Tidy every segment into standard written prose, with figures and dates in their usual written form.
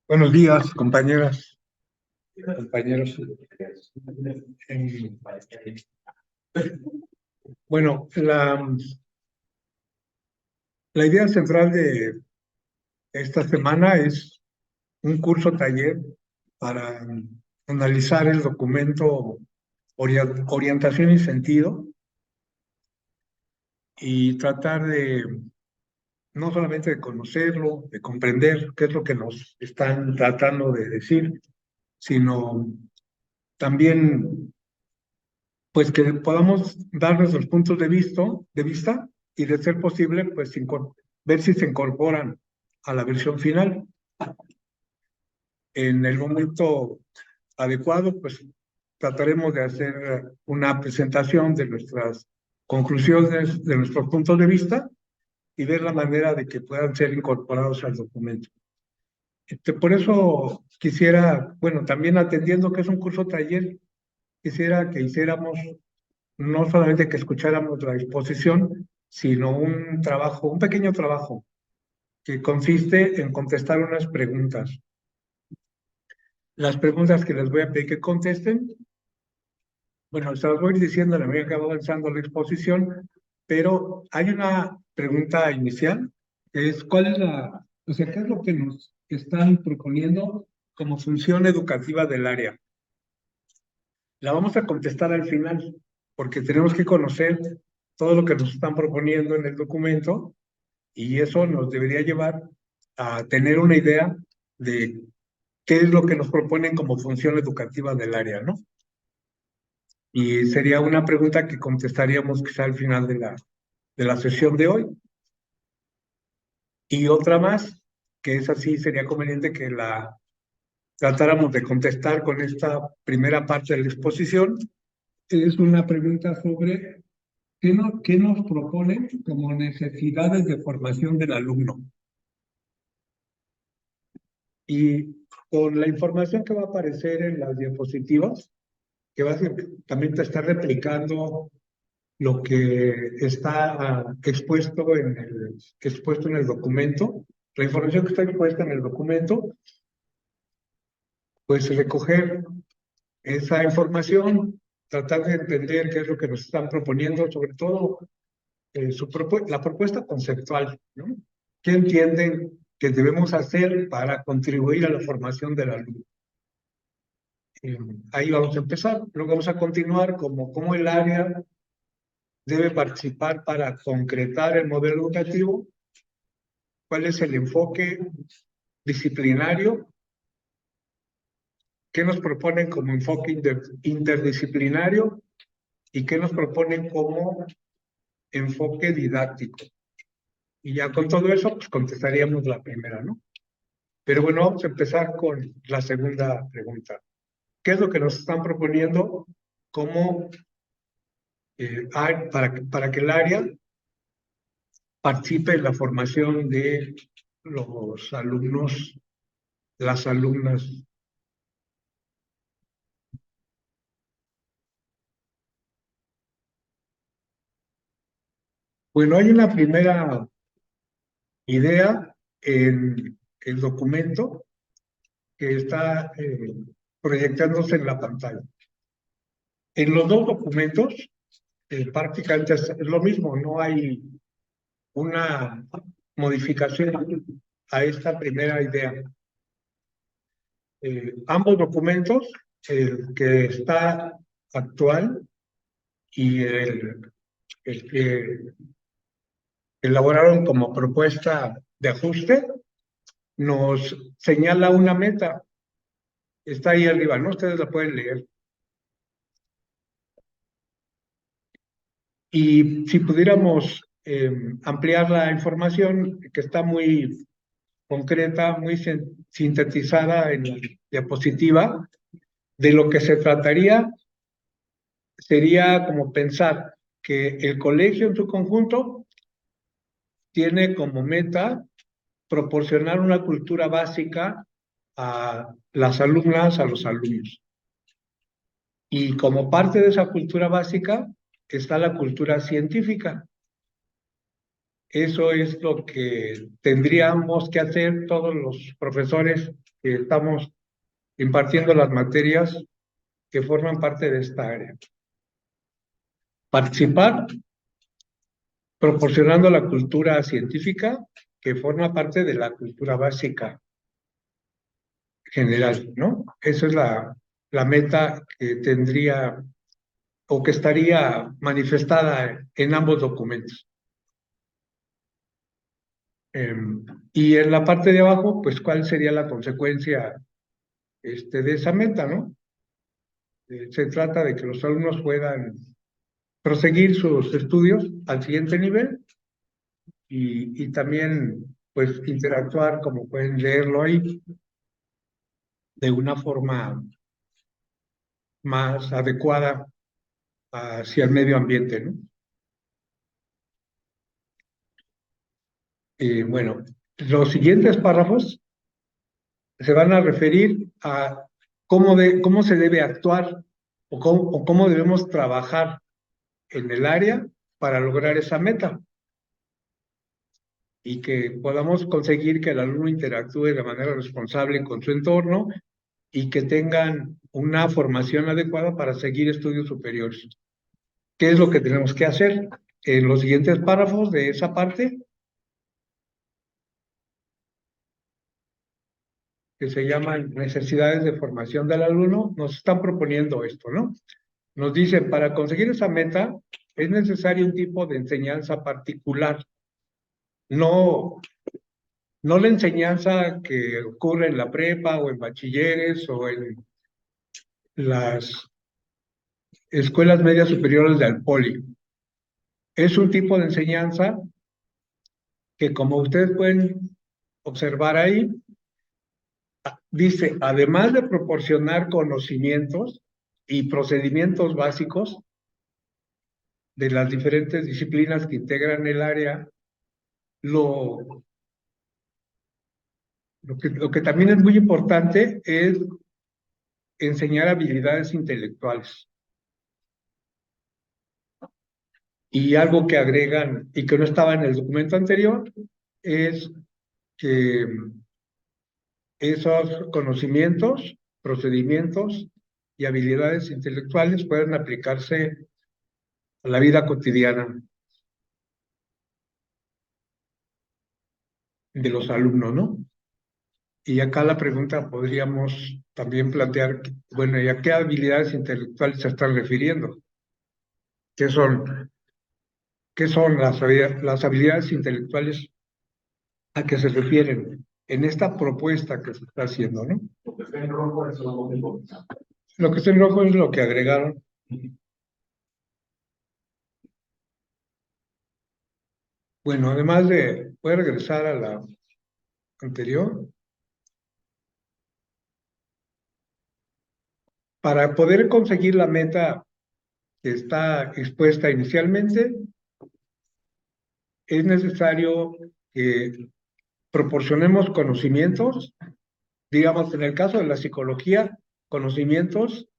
Buenos días, compañeras, compañeros. Em, Bueno, la idea central de esta semana es un curso taller para analizar el documento Orientación y Sentido y tratar de no solamente de conocerlo, de comprender qué es lo que nos están tratando de decir, sino también pues que podamos dar nuestros puntos de vista y de ser posible, pues ver si se incorporan a la versión final. En el momento adecuado, pues trataremos de hacer una presentación de nuestras conclusiones, de nuestros puntos de vista y ver la manera de que puedan ser incorporados al documento. Por eso quisiera, bueno, también atendiendo que es un curso taller, quisiera que hiciéramos no solamente que escucháramos la exposición, sino un trabajo, un pequeño trabajo, que consiste en contestar unas preguntas. Las preguntas que les voy a pedir que contesten, bueno, se las voy a ir diciendo a la medida que va avanzando la exposición, pero hay una pregunta inicial, que es ¿cuál es o sea, qué es lo que nos están proponiendo como función educativa del área? La vamos a contestar al final, porque tenemos que conocer todo lo que nos están proponiendo en el documento y eso nos debería llevar a tener una idea de qué es lo que nos proponen como función educativa del área, ¿no? Y sería una pregunta que contestaríamos quizá al final de la sesión de hoy. Y otra más, que es así, sería conveniente que la tratáramos de contestar con esta primera parte de la exposición. Es una pregunta sobre qué nos proponen como necesidades de formación del alumno. Y con la información que va a aparecer en las diapositivas, que básicamente está replicando lo que está expuesto en el documento, la información que está expuesta en el documento, pues recoger esa información, tratar de entender qué es lo que nos están proponiendo, sobre todo la propuesta conceptual, ¿no? ¿Qué entienden que debemos hacer para contribuir a la formación del alumno? Ahí vamos a empezar. Luego vamos a continuar cómo el área debe participar para concretar el modelo educativo, cuál es el enfoque disciplinario, qué nos proponen como enfoque interdisciplinario y qué nos proponen como enfoque didáctico. Y ya con todo eso, pues contestaríamos la primera, ¿no? Pero bueno, vamos a empezar con la segunda pregunta. ¿Qué es lo que nos están proponiendo como para que el área participe en la formación de los alumnos, las alumnas? Bueno, hay una primera idea en el documento que está proyectándose en la pantalla. En los dos documentos, prácticamente es lo mismo, no hay una modificación a esta primera idea. Ambos documentos, el que está actual y el que elaboraron como propuesta de ajuste, nos señala una meta. Está ahí arriba, ¿no? Ustedes la pueden leer. Y si pudiéramos ampliar la información, que está muy concreta, muy sintetizada en la diapositiva, de lo que se trataría sería como pensar que el colegio en su conjunto tiene como meta proporcionar una cultura básica a las alumnas, a los alumnos. Y como parte de esa cultura básica está la cultura científica. Eso es lo que tendríamos que hacer todos los profesores que estamos impartiendo las materias que forman parte de esta área. Participar proporcionando la cultura científica que forma parte de la cultura básica general, ¿no? Esa es la meta que tendría o que estaría manifestada en ambos documentos. Y en la parte de abajo, pues, ¿cuál sería la consecuencia de esa meta, ¿no? Se trata de que los alumnos puedan proseguir sus estudios al siguiente nivel y también, pues, interactuar, como pueden leerlo ahí, de una forma más adecuada hacia el medio ambiente, ¿no? Bueno, los siguientes párrafos se van a referir a cómo se debe actuar o cómo debemos trabajar en el área para lograr esa meta y que podamos conseguir que el alumno interactúe de manera responsable con su entorno y que tengan una formación adecuada para seguir estudios superiores. ¿Qué es lo que tenemos que hacer? En los siguientes párrafos de esa parte, que se llaman necesidades de formación del alumno, nos están proponiendo esto, ¿no? Nos dicen, para conseguir esa meta es necesario un tipo de enseñanza particular, no, no la enseñanza que ocurre en la prepa o en bachilleres o en las escuelas medias superiores del poli. Es un tipo de enseñanza que, como ustedes pueden observar ahí, dice, además de proporcionar conocimientos y procedimientos básicos de las diferentes disciplinas que integran el área, lo, lo que también es muy importante es enseñar habilidades intelectuales. Y algo que agregan y que no estaba en el documento anterior es que esos conocimientos, procedimientos y habilidades intelectuales pueden aplicarse a la vida cotidiana de los alumnos, ¿no? Y acá la pregunta podríamos también plantear, bueno, ¿y a qué habilidades intelectuales se están refiriendo? ¿Qué son, qué son las habilidades intelectuales a que se refieren en esta propuesta que se está haciendo, ¿no? Lo que está en rojo es lo que está en rojo es lo que agregaron. Bueno, además de, voy a regresar a la anterior. Para poder conseguir la meta que está expuesta inicialmente, es necesario que proporcionemos conocimientos, digamos, en el caso de la psicología, conocimientos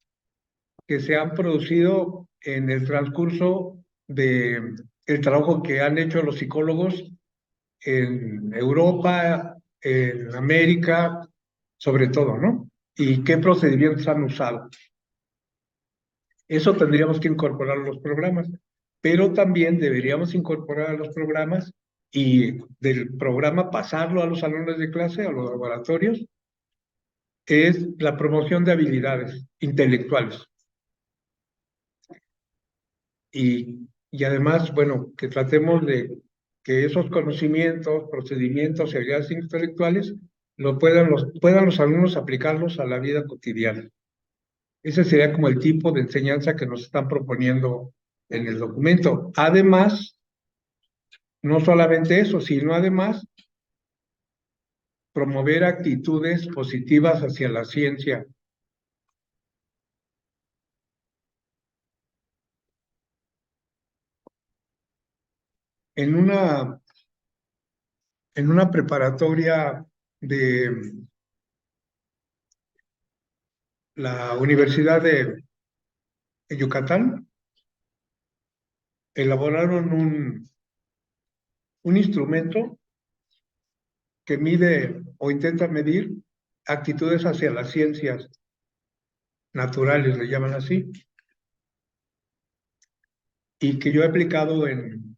que se han producido en el transcurso de el trabajo que han hecho los psicólogos en Europa, en América, sobre todo, ¿no? Y qué procedimientos han usado. Eso tendríamos que incorporar a los programas, pero también deberíamos incorporar a los programas y del programa pasarlo a los salones de clase, a los laboratorios, es la promoción de habilidades intelectuales. Y además, bueno, que tratemos de que esos conocimientos, procedimientos y habilidades intelectuales puedan los alumnos aplicarlos a la vida cotidiana. Ese sería como el tipo de enseñanza que nos están proponiendo en el documento. Además, no solamente eso, sino además promover actitudes positivas hacia la ciencia. En una preparatoria de la Universidad de Yucatán, elaboraron un instrumento que mide o intenta medir actitudes hacia las ciencias naturales, le llaman así, y que yo he aplicado en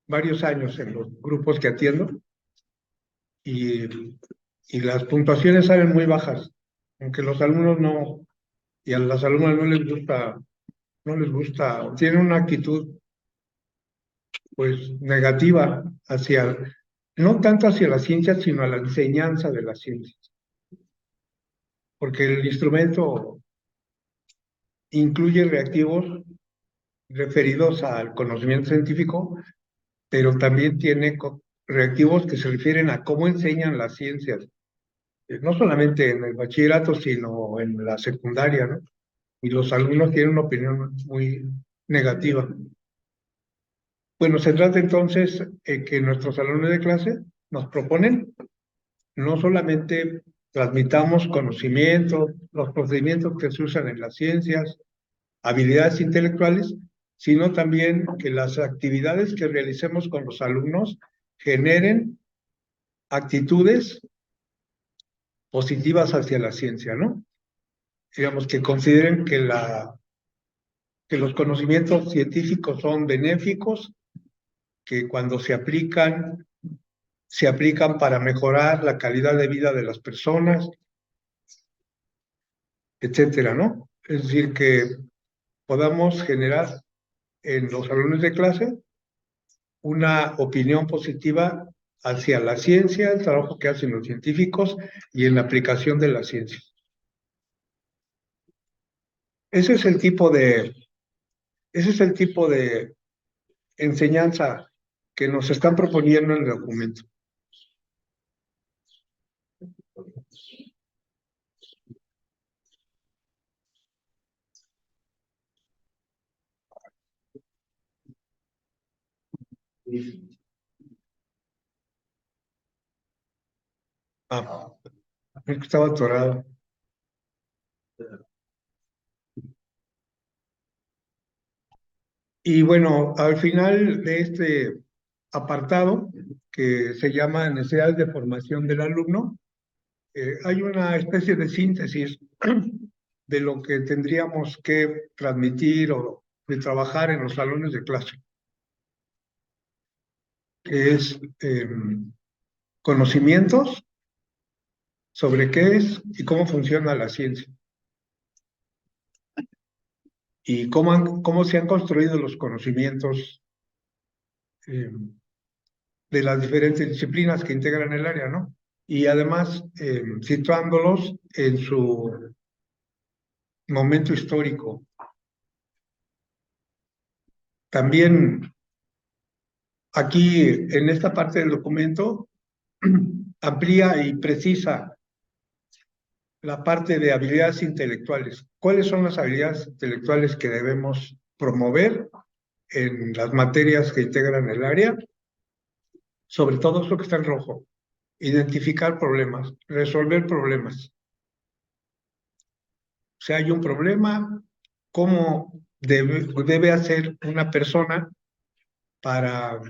varios años en los grupos que atiendo, y, y las puntuaciones salen muy bajas, aunque los alumnos no, y a las alumnas no les gusta, tienen una actitud pues negativa hacia, no tanto hacia la ciencia, sino a la enseñanza de la ciencia, porque el instrumento incluye reactivos referidos al conocimiento científico, pero también tiene reactivos que se refieren a cómo enseñan las ciencias, no solamente en el bachillerato, sino en la secundaria, ¿no? Y los alumnos tienen una opinión muy negativa. Bueno, se trata entonces que nuestros alumnos de clase nos proponen no solamente transmitamos conocimiento, los procedimientos que se usan en las ciencias, habilidades intelectuales, sino también que las actividades que realicemos con los alumnos generen actitudes positivas hacia la ciencia, ¿no? Digamos, que consideren que los conocimientos científicos son benéficos, que cuando se aplican para mejorar la calidad de vida de las personas, etcétera, ¿no? Es decir, que podamos generar en los alumnos de clase una opinión positiva hacia la ciencia, el trabajo que hacen los científicos y en la aplicación de la ciencia. Ese es el tipo de, ese es el tipo de enseñanza que nos están proponiendo en el documento. Ah, es que estaba atorado. Y bueno, al final de este apartado, que se llama necesidades de formación del alumno, hay una especie de síntesis de lo que tendríamos que transmitir o de trabajar en los salones de clase, que es conocimientos sobre qué es y cómo funciona la ciencia, y cómo se han construido los conocimientos eh, de las diferentes disciplinas que integran el área, ¿no? Y además situándolos en su momento histórico. También aquí, en esta parte del documento, amplía y precisa la parte de habilidades intelectuales. ¿Cuáles son las habilidades intelectuales que debemos promover en las materias que integran el área? Sobre todo lo que está en rojo. Identificar problemas, resolver problemas. Si hay un problema, ¿cómo debe hacer una persona para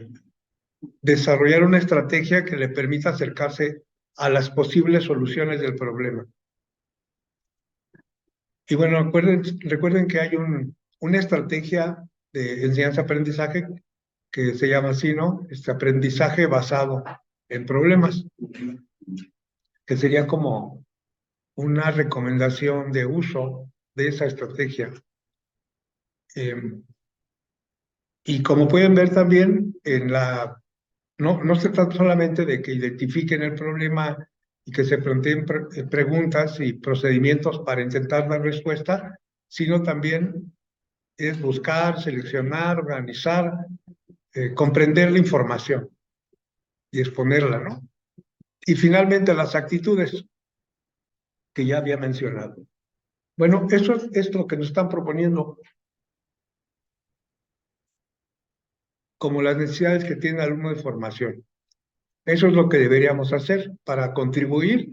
desarrollar una estrategia que le permita acercarse a las posibles soluciones del problema? Y bueno, recuerden que hay una estrategia de enseñanza-aprendizaje que se llama así, ¿no? Este aprendizaje basado en problemas, que sería como una recomendación de uso de esa estrategia. Y como pueden ver también, no se trata solamente de que identifiquen el problema y que se planteen preguntas y procedimientos para intentar dar respuesta, sino también es buscar, seleccionar, organizar, comprender la información y exponerla, ¿no? Y finalmente las actitudes que ya había mencionado. Bueno, eso es lo que nos están proponiendo como las necesidades que tiene el alumno de formación. Eso es lo que deberíamos hacer para contribuir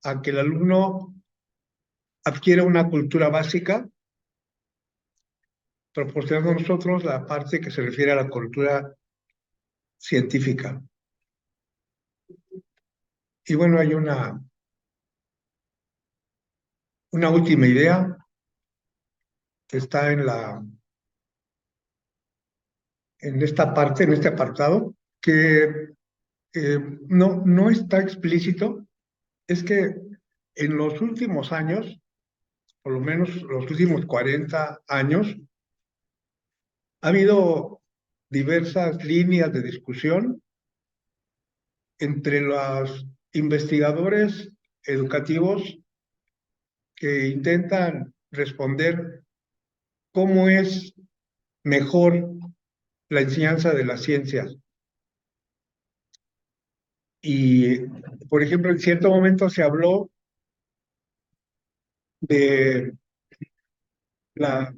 a que el alumno adquiera una cultura básica, proporcionando nosotros la parte que se refiere a la cultura científica. Y bueno, hay una última idea que está en esta parte, en este apartado, que no está explícito, es que en los últimos años, por lo menos los últimos 40 años, ha habido diversas líneas de discusión entre los investigadores educativos que intentan responder cómo es mejor la enseñanza de las ciencias. Y, por ejemplo, en cierto momento se habló de la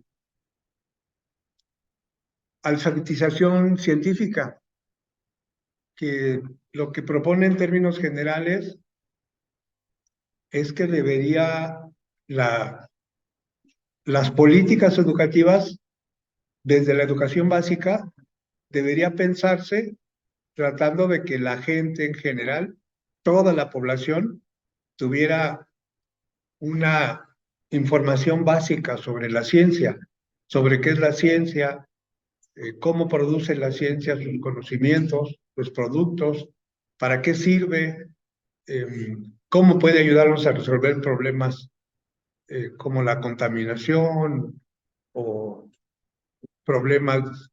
alfabetización científica, que lo que propone en términos generales es que debería las políticas educativas desde la educación básica debería pensarse tratando de que la gente en general, toda la población, tuviera una información básica sobre la ciencia, sobre qué es la ciencia, cómo produce la ciencia sus conocimientos, sus productos, para qué sirve, cómo puede ayudarnos a resolver problemas como la contaminación o problemas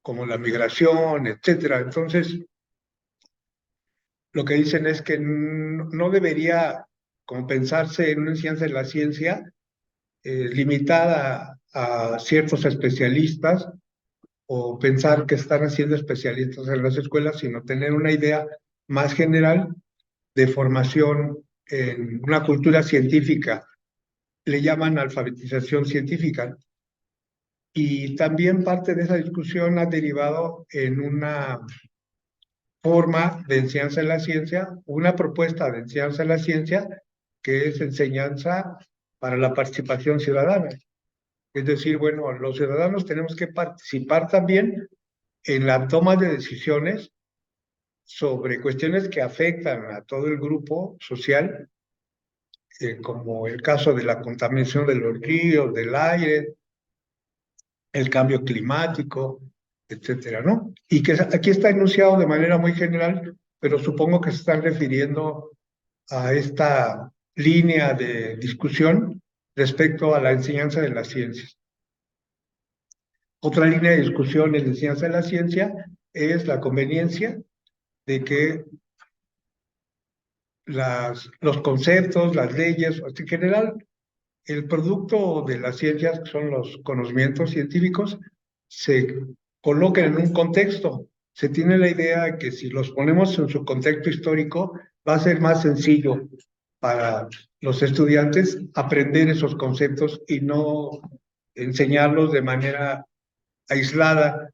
como la migración, etcétera. Entonces, lo que dicen es que no debería como pensarse en una enseñanza de la ciencia limitada a ciertos especialistas o pensar que están haciendo especialistas en las escuelas, sino tener una idea más general de formación en una cultura científica. Le llaman alfabetización científica. Y también parte de esa discusión ha derivado en una forma de enseñanza de la ciencia, una propuesta de enseñanza de la ciencia, que es enseñanza para la participación ciudadana. Es decir, bueno, los ciudadanos tenemos que participar también en la toma de decisiones sobre cuestiones que afectan a todo el grupo social, como el caso de la contaminación de los ríos, del aire, el cambio climático, etcétera, ¿no? Y que aquí está enunciado de manera muy general, pero supongo que se están refiriendo a esta línea de discusión respecto a la enseñanza de las ciencias. Otra línea de discusión en la enseñanza de la ciencia es la conveniencia de que los conceptos, las leyes, en general, el producto de las ciencias, que son los conocimientos científicos, se colocan en un contexto. Se tiene la idea de que si los ponemos en su contexto histórico, va a ser más sencillo para los estudiantes aprender esos conceptos y no enseñarlos de manera aislada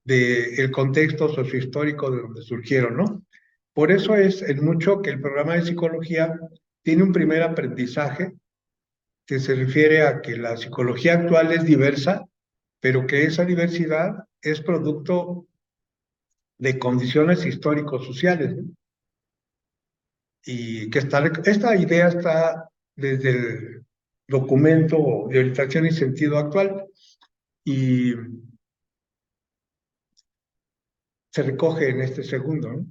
del contexto sociohistórico de donde surgieron, ¿no? Por eso es en mucho que el programa de psicología tiene un primer aprendizaje que se refiere a que la psicología actual es diversa, pero que esa diversidad es producto de condiciones históricos-sociales, ¿no? Y que esta idea está desde el documento de orientación y sentido actual y se recoge en este segundo, ¿no?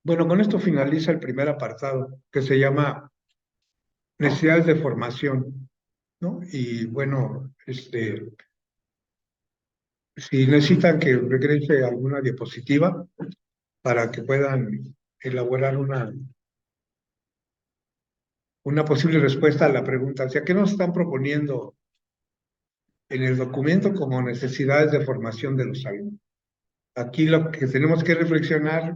Bueno, con esto finaliza el primer apartado, que se llama necesidades de formación, ¿no? Y bueno, si necesitan que regrese alguna diapositiva para que puedan elaborar una posible respuesta a la pregunta, o sea, ¿qué nos están proponiendo en el documento como necesidades de formación de los alumnos? Aquí lo que tenemos que reflexionar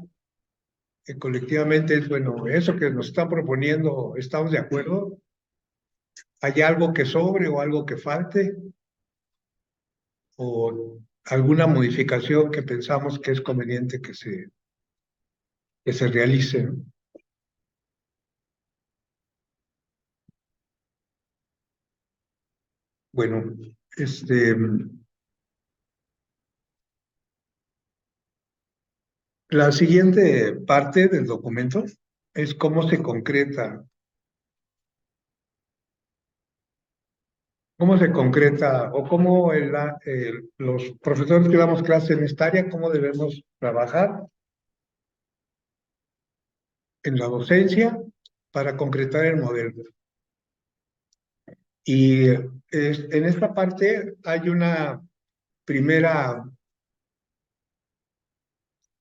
colectivamente es, bueno, eso que nos están proponiendo, ¿estamos de acuerdo? ¿Hay algo que sobre o algo que falte? ¿O alguna modificación que pensamos que es conveniente que se realice, ¿no? Bueno, Este, la siguiente parte del documento es cómo se concreta o cómo los profesores que damos clase en esta área, cómo debemos trabajar en la docencia para concretar el modelo. Y en esta parte hay primera,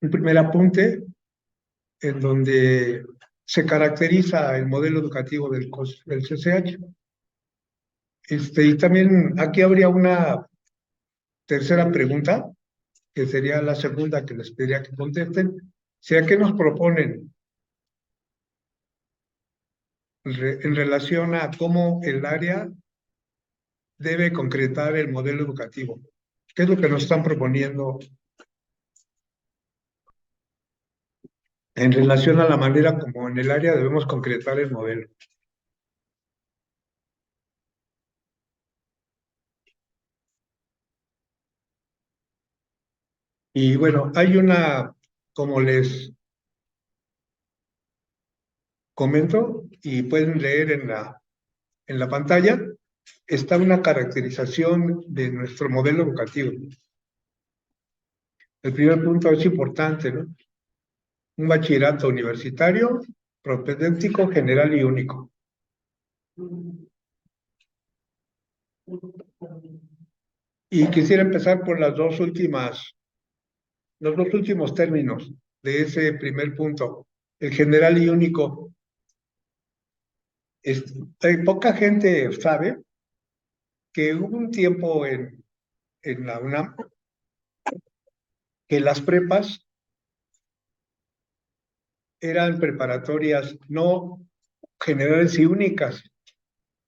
un primer apunte en donde se caracteriza el modelo educativo del CCH. Y también aquí habría una tercera pregunta, que sería la segunda que les pediría que contesten. ¿Sea qué nos proponen en relación a cómo el área debe concretar el modelo educativo? ¿Qué es lo que nos están proponiendo en relación a la manera como en el área debemos concretar el modelo? Y bueno, como les comento, y pueden leer en la pantalla, está una caracterización de nuestro modelo educativo. El primer punto es importante, ¿no? Un bachillerato universitario, propedéutico, general y único. Y quisiera empezar por los dos últimos términos de ese primer punto, el general y único. Poca gente sabe que hubo un tiempo en la UNAM que las prepas eran preparatorias no generales y únicas,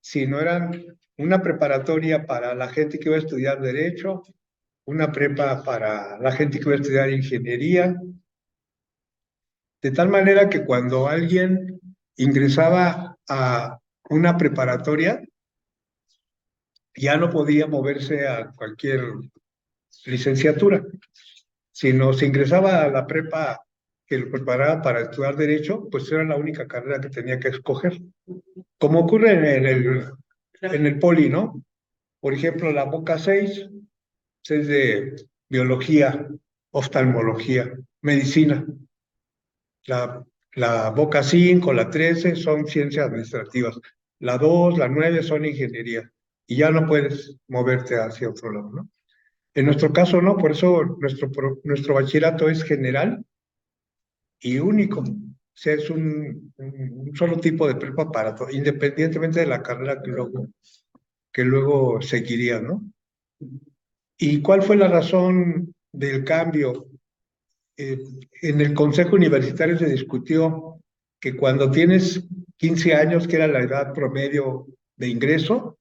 sino eran una preparatoria para la gente que iba a estudiar derecho, una prepa para la gente que iba a estudiar ingeniería, de tal manera que cuando alguien ingresaba a una preparatoria, ya no podía moverse a cualquier licenciatura, sino se ingresaba a la prepa que lo preparaba para estudiar derecho, pues era la única carrera que tenía que escoger. Como ocurre en el poli, ¿no? Por ejemplo, la Boca 6 es de biología, oftalmología, medicina. La, la Boca 5, la 13 son ciencias administrativas. La 2, la 9 son ingeniería. Y ya no puedes moverte hacia otro lado, ¿no? En nuestro caso, no, por eso nuestro bachillerato es general y único. O sea, es un solo tipo de prepa para todo, independientemente de la carrera que luego seguiría, ¿no? ¿Y cuál fue la razón del cambio? Eh, en el Consejo Universitario se discutió que cuando tienes 15 años, que era la edad promedio de ingreso,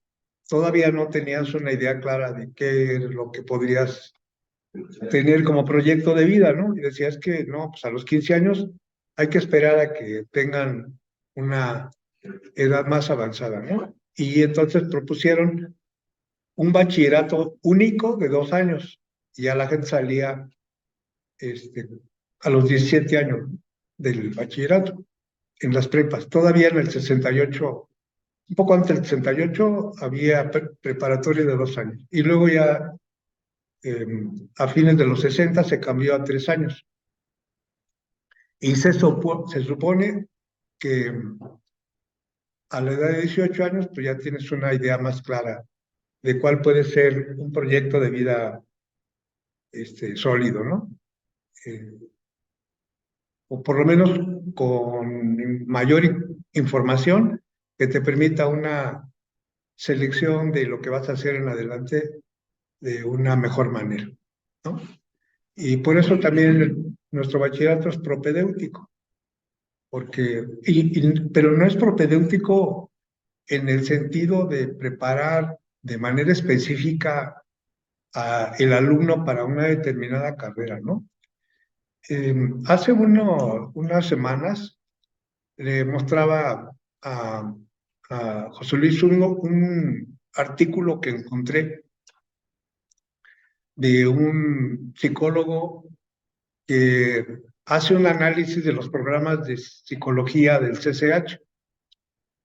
todavía no tenías una idea clara de qué es lo que podrías tener como proyecto de vida, ¿no? Y decías que no, pues a los 15 años hay que esperar a que tengan una edad más avanzada, ¿no? Y entonces propusieron un bachillerato único de 2 años y ya la gente salía este, a los 17 años del bachillerato en las prepas. Todavía en el 68, un poco antes del 68, había preparatoria de 2 años. Y luego ya a fines de los 60 se cambió a 3 años. Y se supone que a la edad de 18 años, pues ya tienes una idea más clara de cuál puede ser un proyecto de vida sólido, ¿no? Eh, o por lo menos con mayor información que te permita una selección de lo que vas a hacer en adelante de una mejor manera, ¿no? Y por eso también nuestro bachillerato es propedéutico, pero no es propedéutico en el sentido de preparar de manera específica a el alumno para una determinada carrera, ¿no? Hace unas semanas le mostraba a José Luis un artículo que encontré de un psicólogo que hace un análisis de los programas de psicología del CCH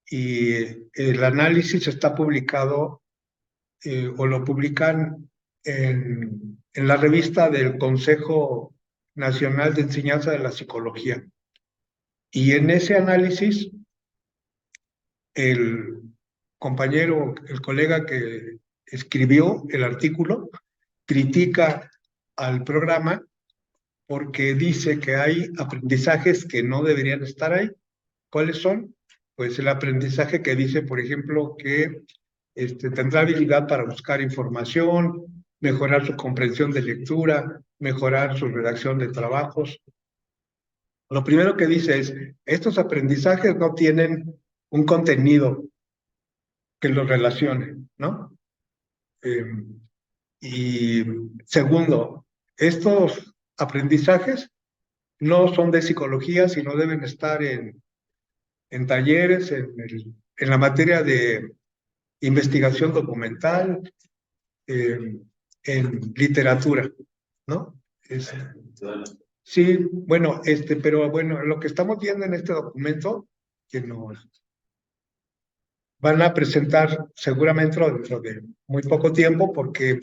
y el análisis está publicado o lo publican en la revista del Consejo Nacional de Enseñanza de la Psicología. Y en ese análisis, el compañero, el colega que escribió el artículo, critica al programa porque dice que hay aprendizajes que no deberían estar ahí. ¿Cuáles son? Pues el aprendizaje que dice, por ejemplo, que tendrá habilidad para buscar información, mejorar su comprensión de lectura, mejorar su redacción de trabajos. Lo primero que dice es, estos aprendizajes no tienen un contenido que los relacione, ¿no? Eh, y segundo, estos aprendizajes no son de psicología, sino deben estar en talleres, en la materia de investigación documental, en literatura, ¿no? Es, sí, bueno, pero bueno, lo que estamos viendo en este documento, que nos van a presentar seguramente dentro de muy poco tiempo, porque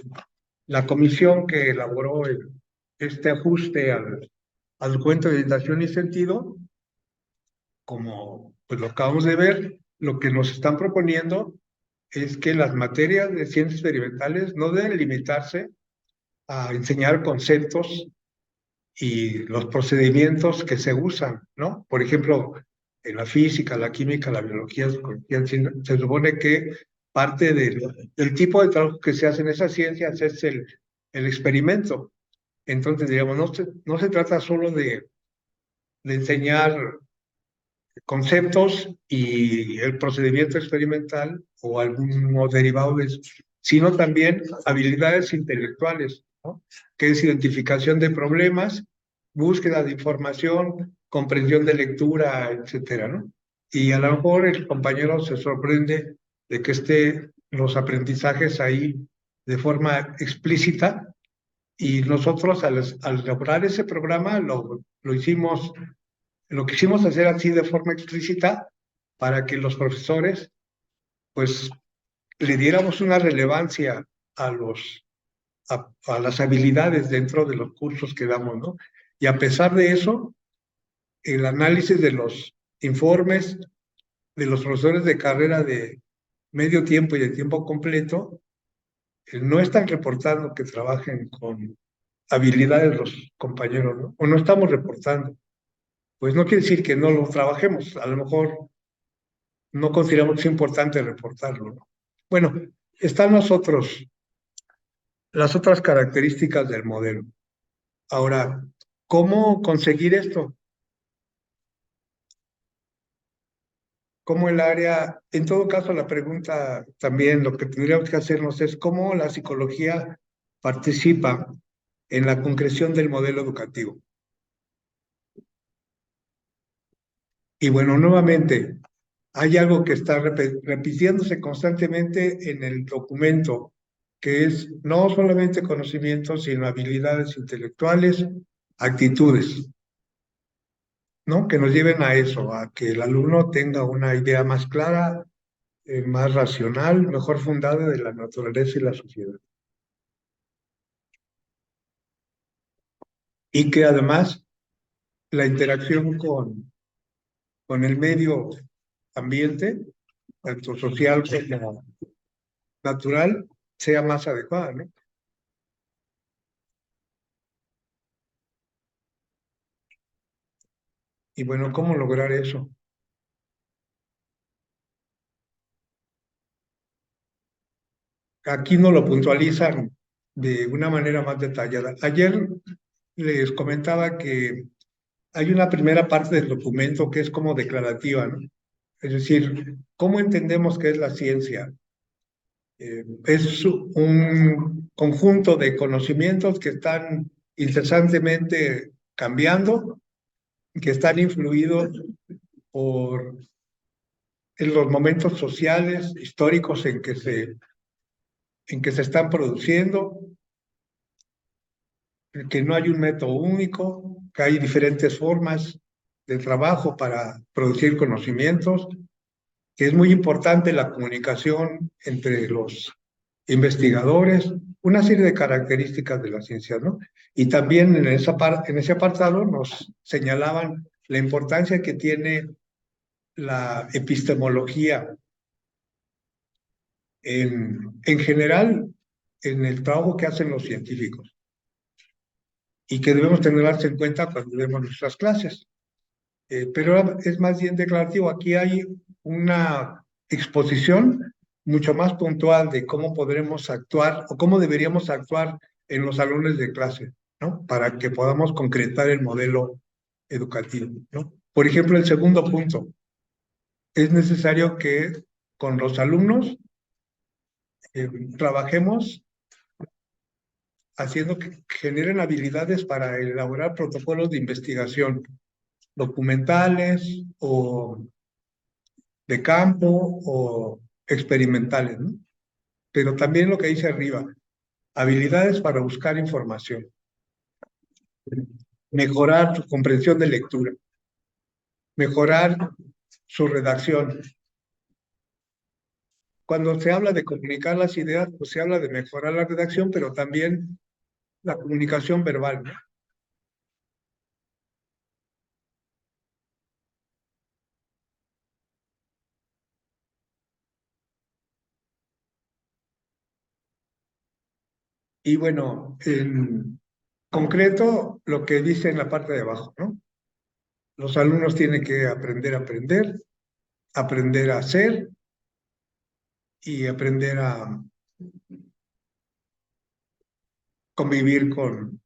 la comisión que elaboró este ajuste al documento de orientación y sentido, como pues lo acabamos de ver, lo que nos están proponiendo es que las materias de ciencias experimentales no deben limitarse a enseñar conceptos y los procedimientos que se usan, ¿no? Por ejemplo, en la física, la química, la biología, se supone que parte del tipo de trabajo que se hace en esas ciencias es el experimento. Entonces, digamos, no se trata solo de enseñar conceptos y el procedimiento experimental o alguno derivado de eso, sino también habilidades intelectuales, ¿no? Que es identificación de problemas, búsqueda de información, comprensión de lectura, etcétera, ¿no? Y a lo mejor el compañero se sorprende de que esté los aprendizajes ahí de forma explícita y nosotros al elaborar ese programa lo hicimos, lo quisimos hacer así de forma explícita para que los profesores pues le diéramos una relevancia a a las habilidades dentro de los cursos que damos, ¿no? Y a pesar de eso, el análisis de los informes de los profesores de carrera de medio tiempo y de tiempo completo no están reportando que trabajen con habilidades los compañeros, ¿no? O no estamos reportando. Pues no quiere decir que no lo trabajemos, a lo mejor no consideramos que es importante reportarlo, ¿no? Bueno, están las otras características del modelo. Ahora, ¿cómo conseguir esto? ¿Cómo el área, en todo caso, la pregunta también, lo que tendríamos que hacernos es cómo la psicología participa en la concreción del modelo educativo? Y bueno, nuevamente, hay algo que está repitiéndose constantemente en el documento, que es no solamente conocimientos, sino habilidades intelectuales, actitudes, ¿no? Que nos lleven a eso, a que el alumno tenga una idea más clara, más racional, mejor fundada de la naturaleza y la sociedad. Y que además la interacción con el medio ambiente, tanto social como natural, sea más adecuada, ¿no? Y bueno, ¿cómo lograr eso? Aquí no lo puntualizan de una manera más detallada. Ayer les comentaba que hay una primera parte del documento que es como declarativa, ¿no? Es decir, ¿cómo entendemos qué es la ciencia? Es un conjunto de conocimientos que están incesantemente cambiando, que están influidos por en los momentos sociales, históricos en que se están produciendo, que no hay un método único, que hay diferentes formas de trabajo para producir conocimientos, que es muy importante la comunicación entre los investigadores, una serie de características de la ciencia, ¿no? Y también en en ese apartado nos señalaban la importancia que tiene la epistemología en general en el trabajo que hacen los científicos y que debemos tenerlas en cuenta cuando demos nuestras clases. Pero es más bien declarativo. Aquí hay una exposición mucho más puntual de cómo podremos actuar o cómo deberíamos actuar en los salones de clase, ¿no? Para que podamos concretar el modelo educativo, ¿no? Por ejemplo, el segundo punto, es necesario que con los alumnos eh, trabajemos haciendo que generen habilidades para elaborar protocolos de investigación documentales o de campo o experimentales, ¿no? Pero también lo que dice arriba, habilidades para buscar información, mejorar su comprensión de lectura, mejorar su redacción. Cuando se habla de comunicar las ideas, pues se habla de mejorar la redacción, pero también la comunicación verbal, ¿no? Y bueno, en concreto, lo que dice en la parte de abajo, ¿no? Los alumnos tienen que aprender a aprender, aprender a hacer y aprender a convivir con...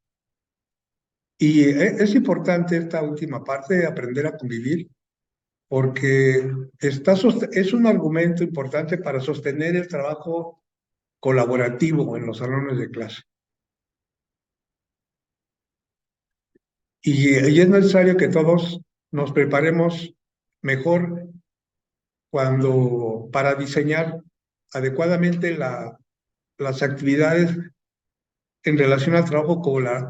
Y es importante esta última parte de aprender a convivir porque es un argumento importante para sostener el trabajo colaborativo en los salones de clase. Y es necesario que todos nos preparemos mejor para diseñar adecuadamente las actividades en relación al trabajo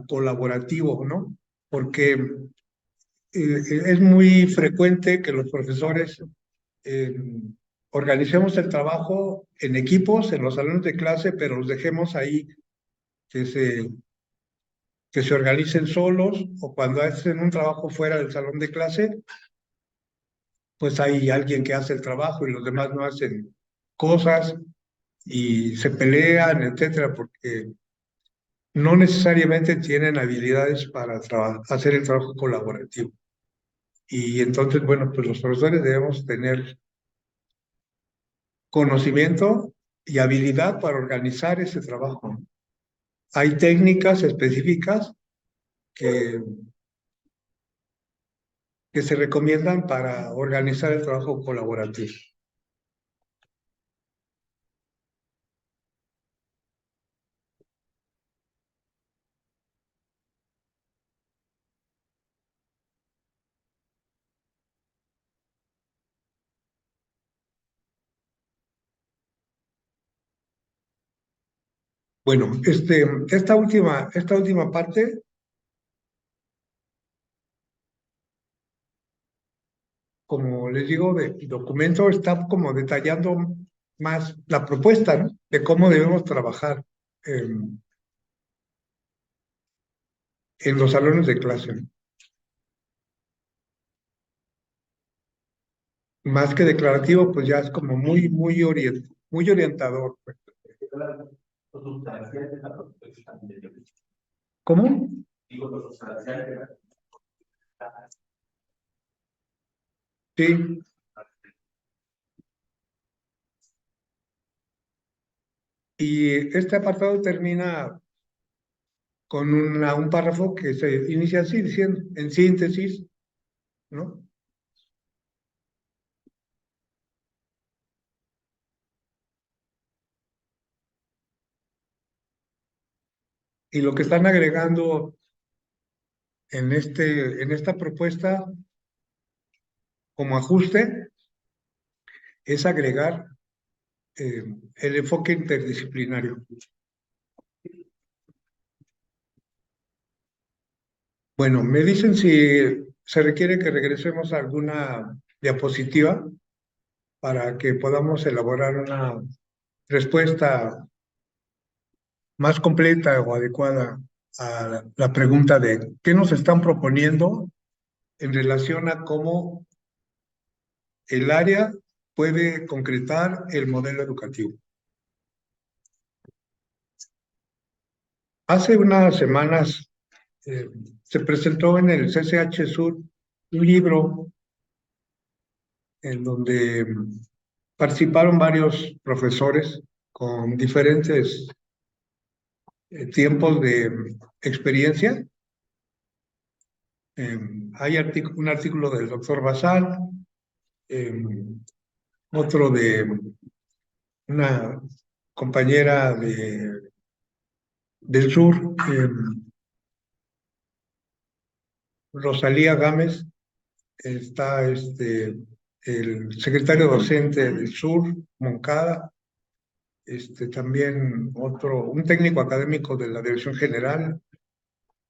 colaborativo, ¿no? Porque es muy frecuente que los profesores eh, organicemos el trabajo en equipos, en los salones de clase, pero los dejemos ahí que se, que se organicen solos o cuando hacen un trabajo fuera del salón de clase, pues hay alguien que hace el trabajo y los demás no hacen cosas y se pelean, etcétera, porque no necesariamente tienen habilidades para hacer el trabajo colaborativo. Y entonces, bueno, pues los profesores debemos tener conocimiento y habilidad para organizar ese trabajo. Hay técnicas específicas que, que se recomiendan para organizar el trabajo colaborativo. Bueno, esta última parte, como les digo, del documento está como detallando más la propuesta, ¿no? De cómo debemos trabajar en los salones de clase, ¿no? Más que declarativo, pues ya es como muy orientador, pues. ¿Cómo? Sí, y este apartado termina con un párrafo que se inicia así, diciendo, en síntesis, ¿no? Y lo que están agregando en esta propuesta como ajuste es agregar el enfoque interdisciplinario. Bueno, me dicen si se requiere que regresemos a alguna diapositiva para que podamos elaborar una respuesta más completa o adecuada a la pregunta de qué nos están proponiendo en relación a cómo el área puede concretar el modelo educativo. Hace unas semanas eh, se presentó en el CCH Sur un libro en donde participaron varios profesores con diferentes tiempos de experiencia. Hay un artículo del doctor Basal, otro de una compañera del sur, Rosalía Gámez, está el secretario docente del sur, Moncada, también un técnico académico de la Dirección General,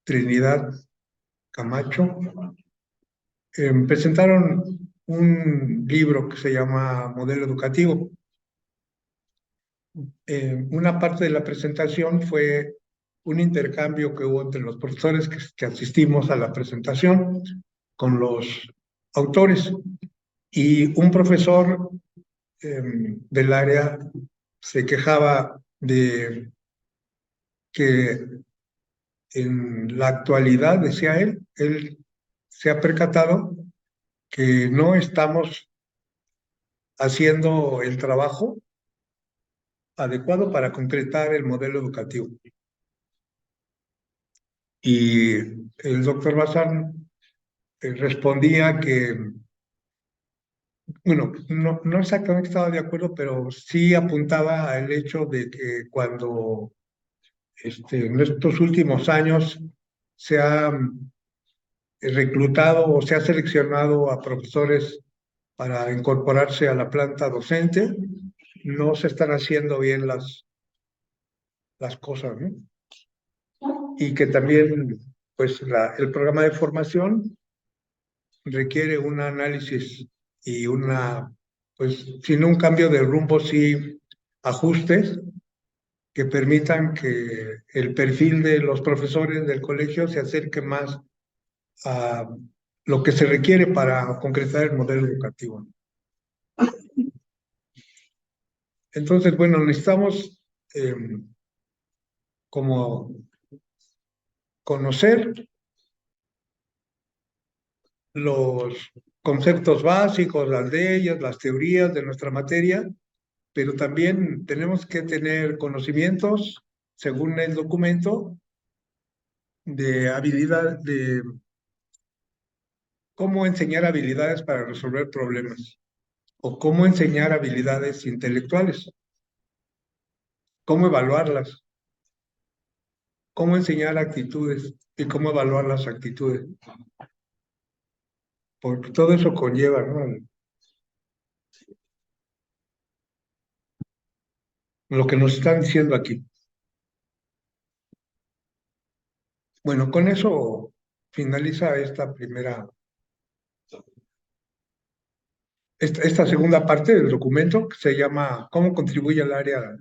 Trinidad Camacho. Presentaron un libro que se llama Modelo Educativo. Una parte de la presentación fue un intercambio que hubo entre los profesores que asistimos a la presentación con los autores, y un profesor del área se quejaba de que en la actualidad, decía él se ha percatado que no estamos haciendo el trabajo adecuado para concretar el modelo educativo. Y el doctor Bazán respondía que, bueno, no exactamente estaba de acuerdo, pero sí apuntaba al hecho de que cuando en estos últimos años se ha reclutado o se ha seleccionado a profesores para incorporarse a la planta docente, no se están haciendo bien las cosas, ¿no? Y que también, pues, el programa de formación requiere un análisis y pues, si no un cambio de rumbo, sí ajustes que permitan que el perfil de los profesores del colegio se acerque más a lo que se requiere para concretar el modelo educativo. Entonces, bueno, necesitamos como conocer los conceptos básicos, las leyes, las teorías de nuestra materia, pero también tenemos que tener conocimientos, según el documento, de habilidad, de cómo enseñar habilidades para resolver problemas o cómo enseñar habilidades intelectuales, cómo evaluarlas, cómo enseñar actitudes y cómo evaluar las actitudes, porque todo eso conlleva, ¿no?, lo que nos están diciendo aquí. Bueno, con eso finaliza esta segunda parte del documento, que se llama ¿Cómo contribuye al área a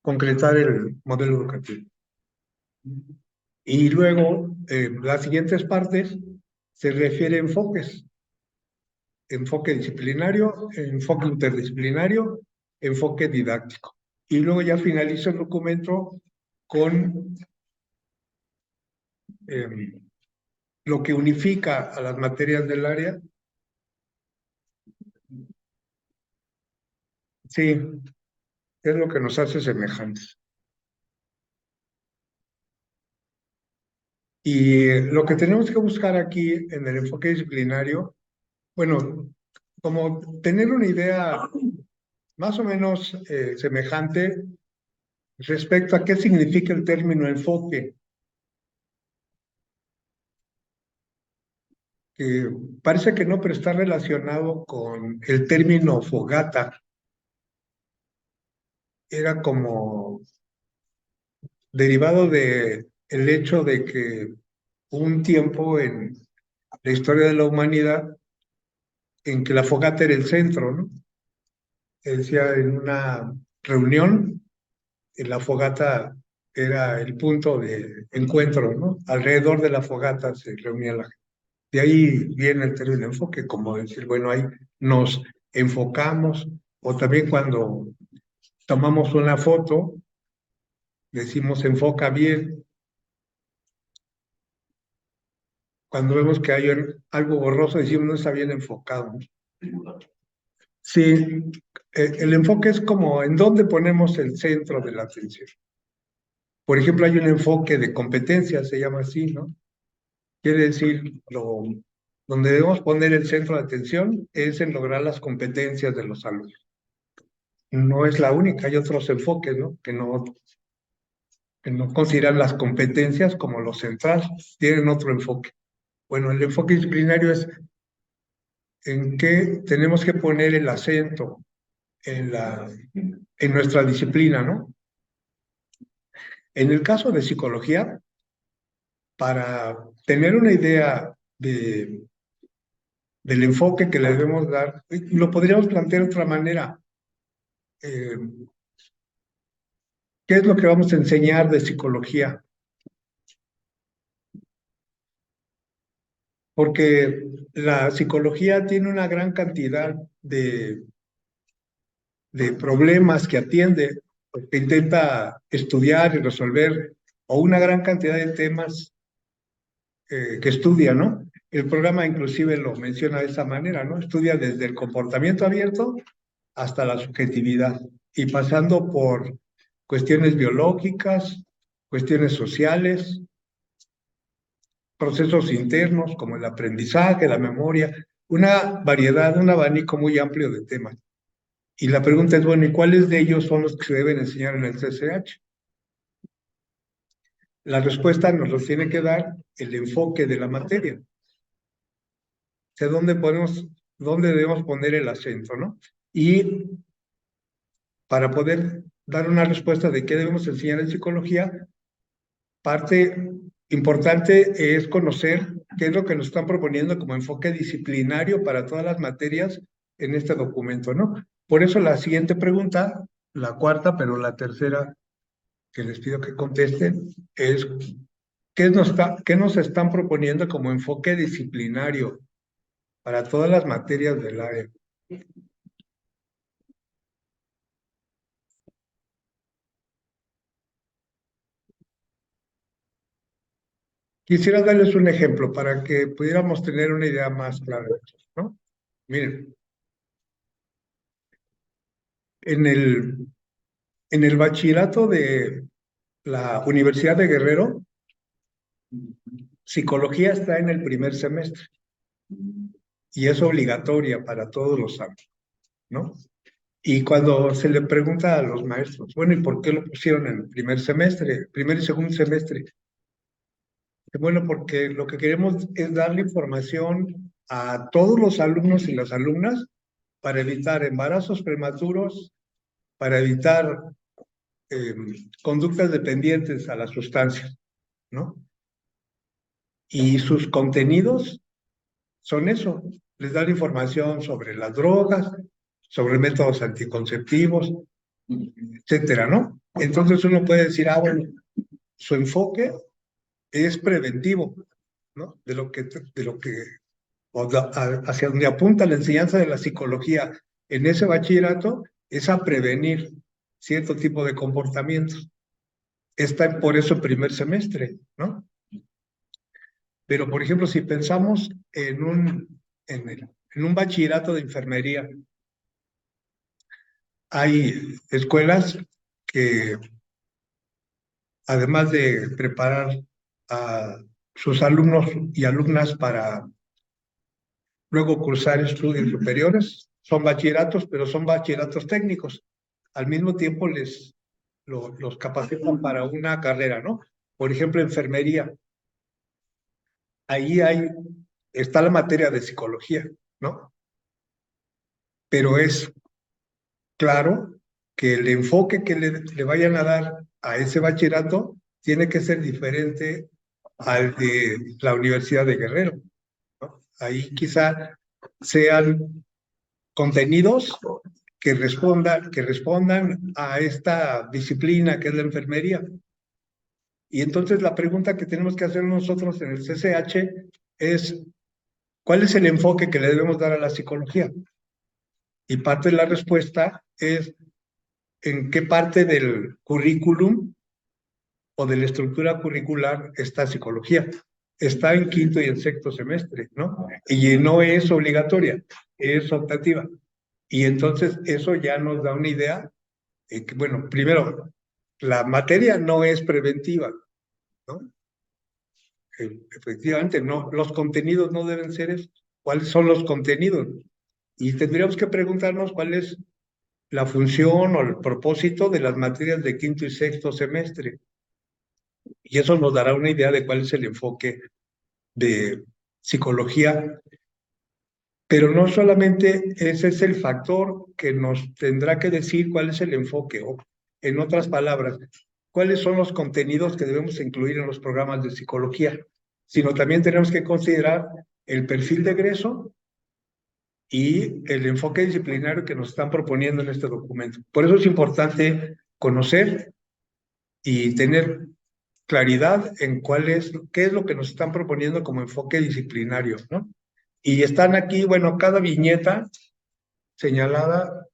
concretar el modelo educativo? Y luego, las siguientes partes se refiere a enfoques: enfoque disciplinario, enfoque interdisciplinario, enfoque didáctico. Y luego ya finaliza el documento con lo que unifica a las materias del área. Sí, es lo que nos hace semejantes. Y lo que tenemos que buscar aquí en el enfoque disciplinario, bueno, como tener una idea más o menos semejante respecto a qué significa el término enfoque, que parece que no, pero está relacionado con el término fogata. Era como derivado de el hecho de que hubo un tiempo en la historia de la humanidad en que la fogata era el centro, ¿no? Decía en una reunión, en la fogata era el punto de encuentro, ¿no? Alrededor de la fogata se reunía la gente. De ahí viene el término de enfoque, como decir, bueno, ahí nos enfocamos, o también cuando tomamos una foto, decimos enfoca bien. Cuando vemos que hay algo borroso, decimos no está bien enfocado. Sí, el enfoque es como en dónde ponemos el centro de la atención. Por ejemplo, hay un enfoque de competencia, se llama así, ¿no? Quiere decir, donde debemos poner el centro de atención es en lograr las competencias de los alumnos. No es la única, hay otros enfoques, ¿no? Que no consideran las competencias como lo central, tienen otro enfoque. Bueno, el enfoque disciplinario es en qué tenemos que poner el acento en nuestra disciplina, ¿no? En el caso de psicología, para tener una idea del enfoque que le debemos dar, lo podríamos plantear de otra manera. Eh, ¿Qué es lo que vamos a enseñar de psicología? Porque la psicología tiene una gran cantidad de problemas que atiende, que intenta estudiar y resolver, o una gran cantidad de temas que estudia, ¿no? El programa inclusive lo menciona de esa manera, ¿no? Estudia desde el comportamiento abierto hasta la subjetividad y pasando por cuestiones biológicas, cuestiones sociales, procesos internos como el aprendizaje, la memoria, una variedad, un abanico muy amplio de temas. Y la pregunta es, bueno, ¿y cuáles de ellos son los que se deben enseñar en el CCH? La respuesta nos lo tiene que dar el enfoque de la materia. O sea, dónde debemos poner el acento, ¿no? Y para poder dar una respuesta de qué debemos enseñar en psicología, parte importante es conocer qué es lo que nos están proponiendo como enfoque disciplinario para todas las materias en este documento, ¿no? Por eso la siguiente pregunta, la cuarta, pero la tercera que les pido que contesten, es qué nos están proponiendo como enfoque disciplinario para todas las materias del área. Quisiera darles un ejemplo para que pudiéramos tener una idea más clara de esto, ¿no? Miren, en el bachillerato de la Universidad de Guerrero, psicología está en el primer semestre y es obligatoria para todos los años, ¿no? Y cuando se le pregunta a los maestros, bueno, ¿y por qué lo pusieron en el primer semestre, primer y segundo semestre? Bueno, porque lo que queremos es darle información a todos los alumnos y las alumnas para evitar embarazos prematuros, para evitar conductas dependientes a las sustancias, ¿no? Y sus contenidos son eso, les dan información sobre las drogas, sobre métodos anticonceptivos, etcétera, ¿no? Entonces uno puede decir, ah, bueno, su enfoque es preventivo, ¿no? Hacia donde apunta la enseñanza de la psicología en ese bachillerato es a prevenir cierto tipo de comportamientos. Está por eso el primer semestre, ¿no? Pero, por ejemplo, si pensamos en un bachillerato de enfermería, hay escuelas que, además de preparar a sus alumnos y alumnas para luego cursar estudios superiores, son bachilleratos, pero son bachilleratos técnicos. Al mismo tiempo los capacitan para una carrera, ¿no? Por ejemplo, enfermería. Ahí está la materia de psicología, ¿no? Pero es claro que el enfoque que le vayan a dar a ese bachillerato tiene que ser diferente al de la Universidad de Guerrero, ¿no? Ahí quizá sean contenidos que respondan a esta disciplina que es la enfermería. Y entonces la pregunta que tenemos que hacer nosotros en el CCH es, ¿cuál es el enfoque que le debemos dar a la psicología? Y parte de la respuesta es en qué parte del currículum o de la estructura curricular está psicología. Está en quinto y en sexto semestre, ¿no? Y no es obligatoria, es optativa. Y entonces eso ya nos da una idea de que, bueno, primero, la materia no es preventiva, ¿no? Efectivamente, no, los contenidos no deben ser eso. ¿Cuáles son los contenidos? Y tendríamos que preguntarnos cuál es la función o el propósito de las materias de quinto y sexto semestre. Y eso nos dará una idea de cuál es el enfoque de psicología. Pero no solamente ese es el factor que nos tendrá que decir cuál es el enfoque, o en otras palabras, cuáles son los contenidos que debemos incluir en los programas de psicología, sino también tenemos que considerar el perfil de egreso y el enfoque disciplinario que nos están proponiendo en este documento. Por eso es importante conocer y tener claridad en qué es lo que nos están proponiendo como enfoque disciplinario, ¿no? Y están aquí, bueno, cada viñeta señalada,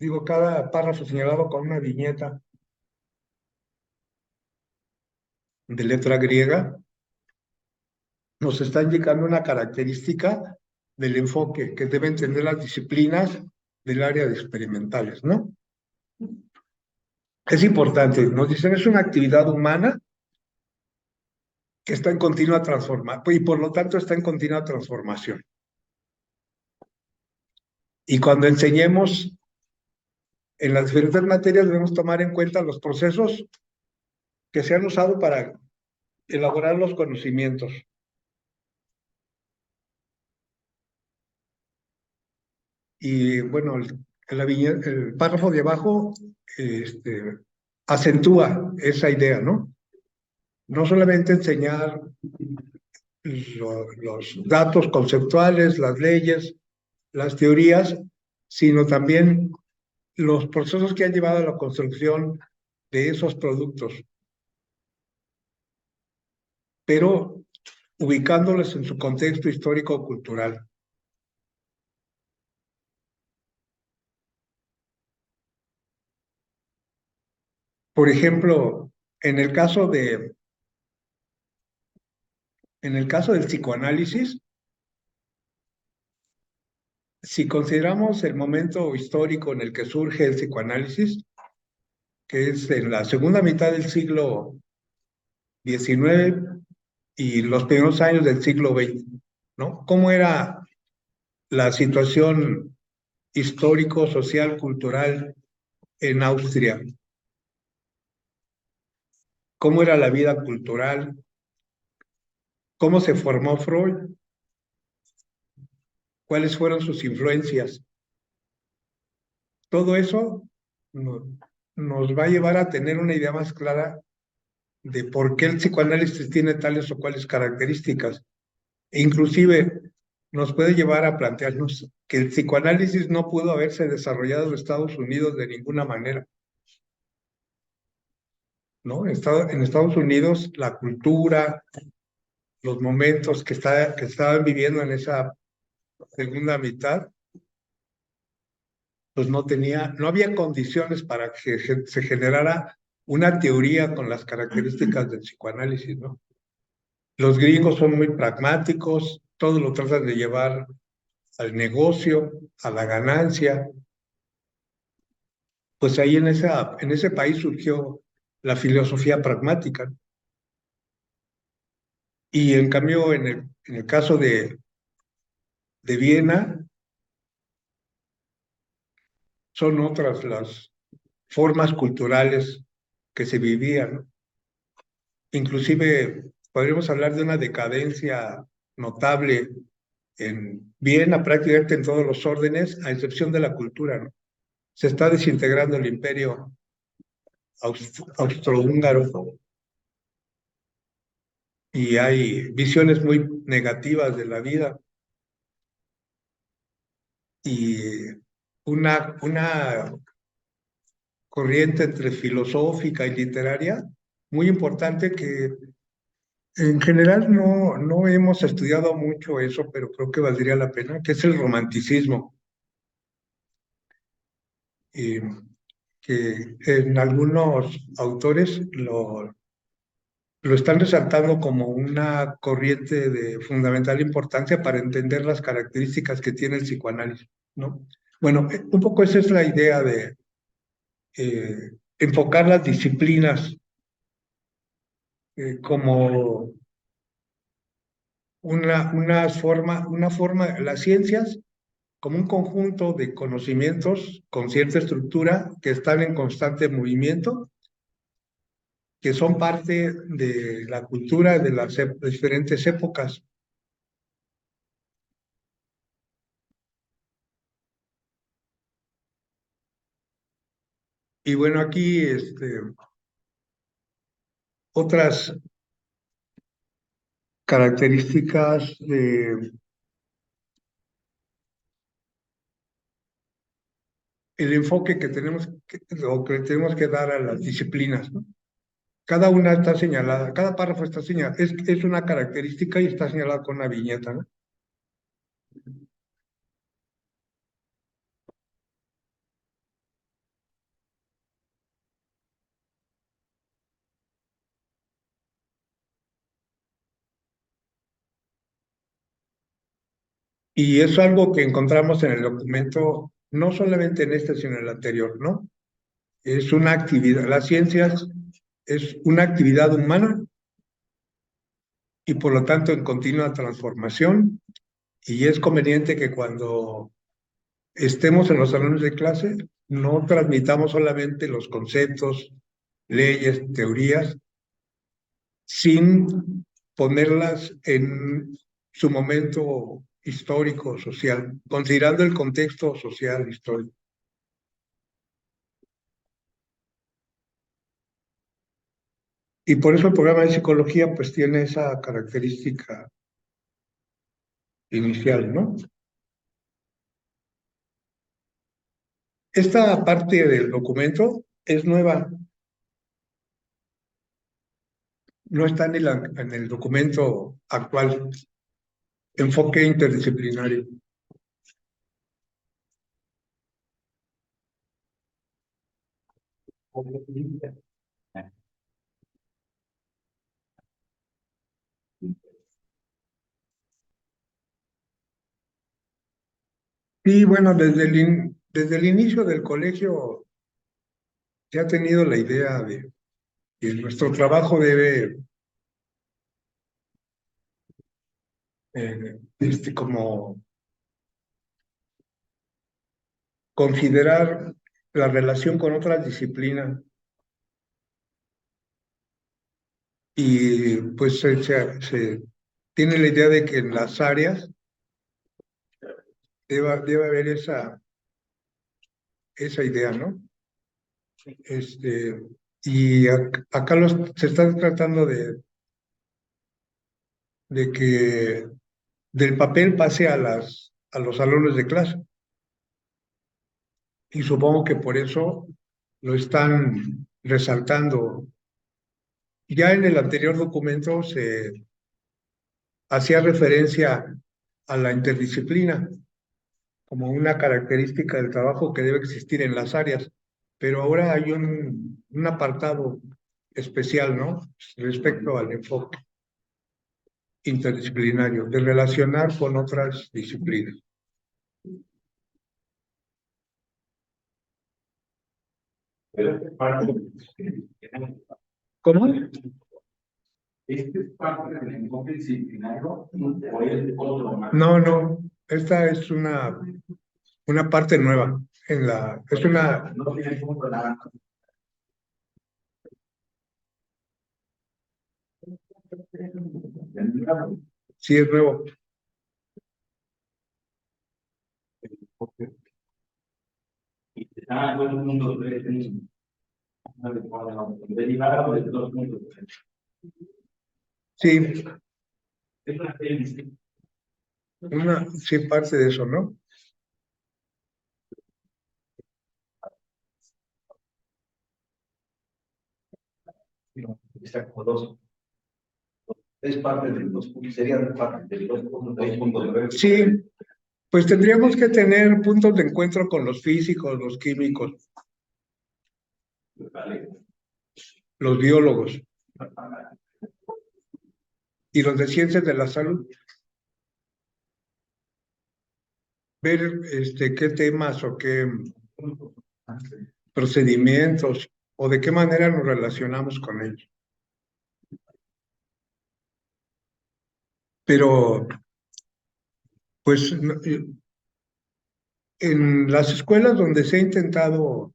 digo, cada párrafo señalado con una viñeta de letra griega, nos está indicando una característica del enfoque que deben tener las disciplinas del área de experimentales, ¿no? Es importante, nos dicen, es una actividad humana que está en continua transformación y por lo tanto está en continua transformación. Y cuando enseñemos en las diferentes materias debemos tomar en cuenta los procesos que se han usado para elaborar los conocimientos. Y bueno, el párrafo de abajo acentúa esa idea, ¿no? No solamente enseñar los datos conceptuales, las leyes, las teorías, sino también los procesos que han llevado a la construcción de esos productos, pero ubicándolos en su contexto histórico-cultural. Por ejemplo, en el caso del psicoanálisis, si consideramos el momento histórico en el que surge el psicoanálisis, que es en la segunda mitad del siglo XIX y los primeros años del siglo XX, ¿no? ¿Cómo era la situación histórico, social, cultural en Austria? ¿Cómo era la vida cultural? ¿Cómo se formó Freud? ¿Cuáles fueron sus influencias? Todo eso nos va a llevar a tener una idea más clara de por qué el psicoanálisis tiene tales o cuales características. E inclusive nos puede llevar a plantearnos que el psicoanálisis no pudo haberse desarrollado en Estados Unidos de ninguna manera, ¿no? En Estados Unidos la cultura, los momentos que estaban viviendo en esa segunda mitad, pues no había condiciones para que se generara una teoría con las características del psicoanálisis, ¿no? Los gringos son muy pragmáticos, todo lo tratan de llevar al negocio, a la ganancia. Pues ahí en ese país surgió la filosofía pragmática. Y en cambio, en el caso de Viena, son otras las formas culturales que se vivían, ¿no? Inclusive podríamos hablar de una decadencia notable en Viena, prácticamente en todos los órdenes, a excepción de la cultura, ¿no? Se está desintegrando el imperio austrohúngaro. y hay visiones muy negativas de la vida y una corriente entre filosófica y literaria muy importante que en general no hemos estudiado mucho eso, pero creo que valdría la pena, que es el romanticismo, y que en algunos autores lo están resaltando como una corriente de fundamental importancia para entender las características que tiene el psicoanálisis, ¿no? Bueno, un poco esa es la idea de enfocar las disciplinas como una forma, las ciencias como un conjunto de conocimientos con cierta estructura que están en constante movimiento, que son parte de la cultura de las diferentes épocas. Y bueno, aquí otras características de el enfoque que tenemos que dar a las disciplinas, ¿no? Cada una está señalada, cada párrafo está señalado, es una característica y está señalada con una viñeta, ¿no? Y es algo que encontramos en el documento, no solamente en este, sino en el anterior, ¿no? Es una actividad, las ciencias es una actividad humana y por lo tanto en continua transformación, y es conveniente que cuando estemos en los salones de clase no transmitamos solamente los conceptos, leyes, teorías, sin ponerlas en su momento histórico, social, considerando el contexto social histórico. Y por eso el programa de psicología pues tiene esa característica inicial, ¿no? Esta parte del documento es nueva, no está en el documento actual, enfoque interdisciplinario. Y bueno, desde el inicio del colegio se ha tenido la idea de que nuestro trabajo debe como considerar la relación con otras disciplinas y pues se tiene la idea de que en las áreas debe haber esa idea, ¿no? Este, y acá se está tratando de que del papel pase a los salones de clase. Y supongo que por eso lo están resaltando. Ya en el anterior documento se hacía referencia a la interdisciplina como una característica del trabajo que debe existir en las áreas, pero ahora hay un apartado especial, ¿no? Respecto al enfoque interdisciplinario, de relacionar con otras disciplinas. ¿Cómo? ¿Este es parte del enfoque disciplinario o es otro más? No, esta es una parte nueva. Es una. No tiene punto nada. Sí, es nuevo. Ah, todo el mundo derivado de 2 puntos. Sí, sí, parte de eso, ¿no? Está como dos. Es parte de los, sería parte de los puntos de ver. Sí, pues tendríamos que tener puntos de encuentro con los físicos, los químicos, Vale. los biólogos y los de ciencias de la salud. Ver qué temas o qué procedimientos o de qué manera nos relacionamos con ellos. Pero, pues, en las escuelas donde se ha intentado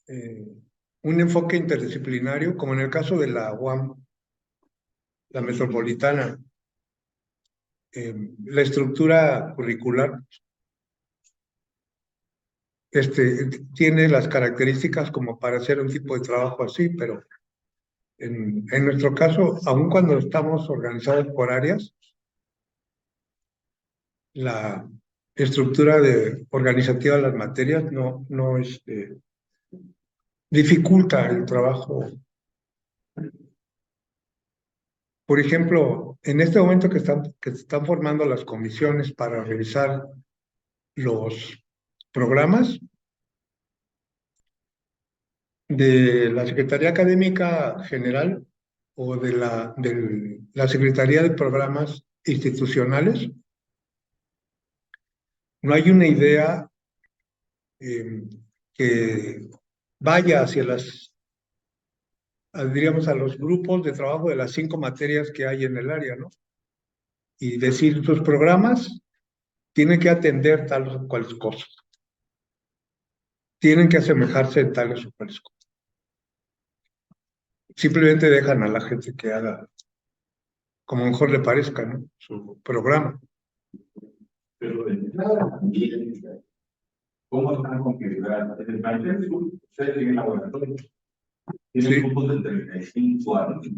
un enfoque interdisciplinario, como en el caso de la UAM, la metropolitana, la estructura curricular tiene las características como para hacer un tipo de trabajo así, pero en nuestro caso, aun cuando estamos organizados por áreas, la estructura organizativa de las materias no dificulta el trabajo. Por ejemplo, en este momento que se están formando las comisiones para revisar los programas de la Secretaría Académica General o de la Secretaría de Programas Institucionales, no hay una idea que vaya hacia diríamos, a los grupos de trabajo de las 5 materias que hay en el área, ¿no? Y decir, sus programas tienen que atender tales o cuales cosas, tienen que asemejarse en tales o cuales cosas. Simplemente dejan a la gente que haga como mejor le parezca, ¿no? Su programa. Pero de entrada, ¿cómo están configuradas? En el plantel sur, ustedes tienen laboratorio. Tienen Sí. grupos de 35 años.